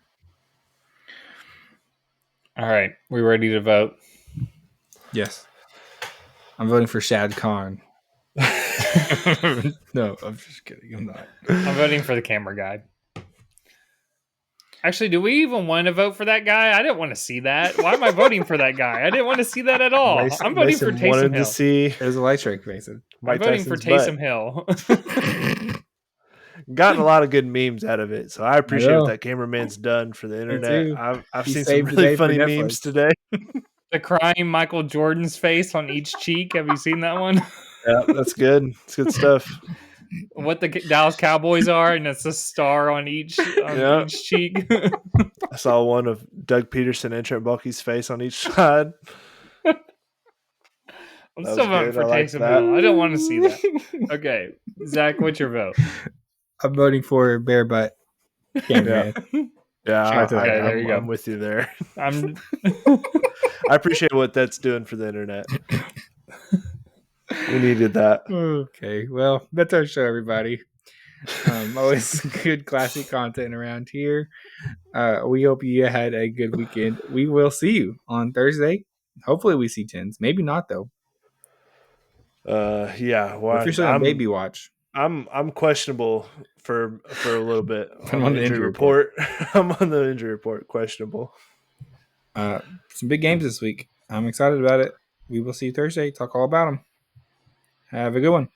All right. We ready to vote? Yes. I'm voting for Shad Khan. No, I'm just kidding. I'm not. I'm voting for the camera guy. Actually, do we even want to vote for that guy? I didn't want to see that. Why am I voting for that guy? I didn't want to see that at all. I'm voting for Taysom wanted Hill. to see There's a light strike, Mason. I'm voting for Taysom Hill. Gotten a lot of good memes out of it, so I appreciate know. what that cameraman's done for the internet. too. I've He seen some saved the really day for funny Netflix. memes today. The crying Michael Jordan's face on each cheek. Have you seen that one? Yeah, that's good. It's good stuff. What the Dallas Cowboys are, and it's a star on each each cheek. I saw one of Doug Peterson and Trent Baalke's face on each side. I'm That still was voting good. for I like Taysom that. Hill. I don't want to see that. Okay, Zach, what's your vote? I'm voting for Bear Butt. Cameraman. Yeah, Shout out to that guy. there you go. I'm with you there. I'm I appreciate what that's doing for the internet. We needed that. Okay, well, that's our show, everybody. Always good classic content around here. We hope you had a good weekend. We will see you on Thursday. Hopefully we see tens. Maybe not though. Yeah. Well, If you're still on baby watch. I'm questionable for a little bit I'm on the injury report. I'm on the injury report. Questionable. Some big games this week. I'm excited about it. We will see you Thursday. Talk all about them. Have a good one.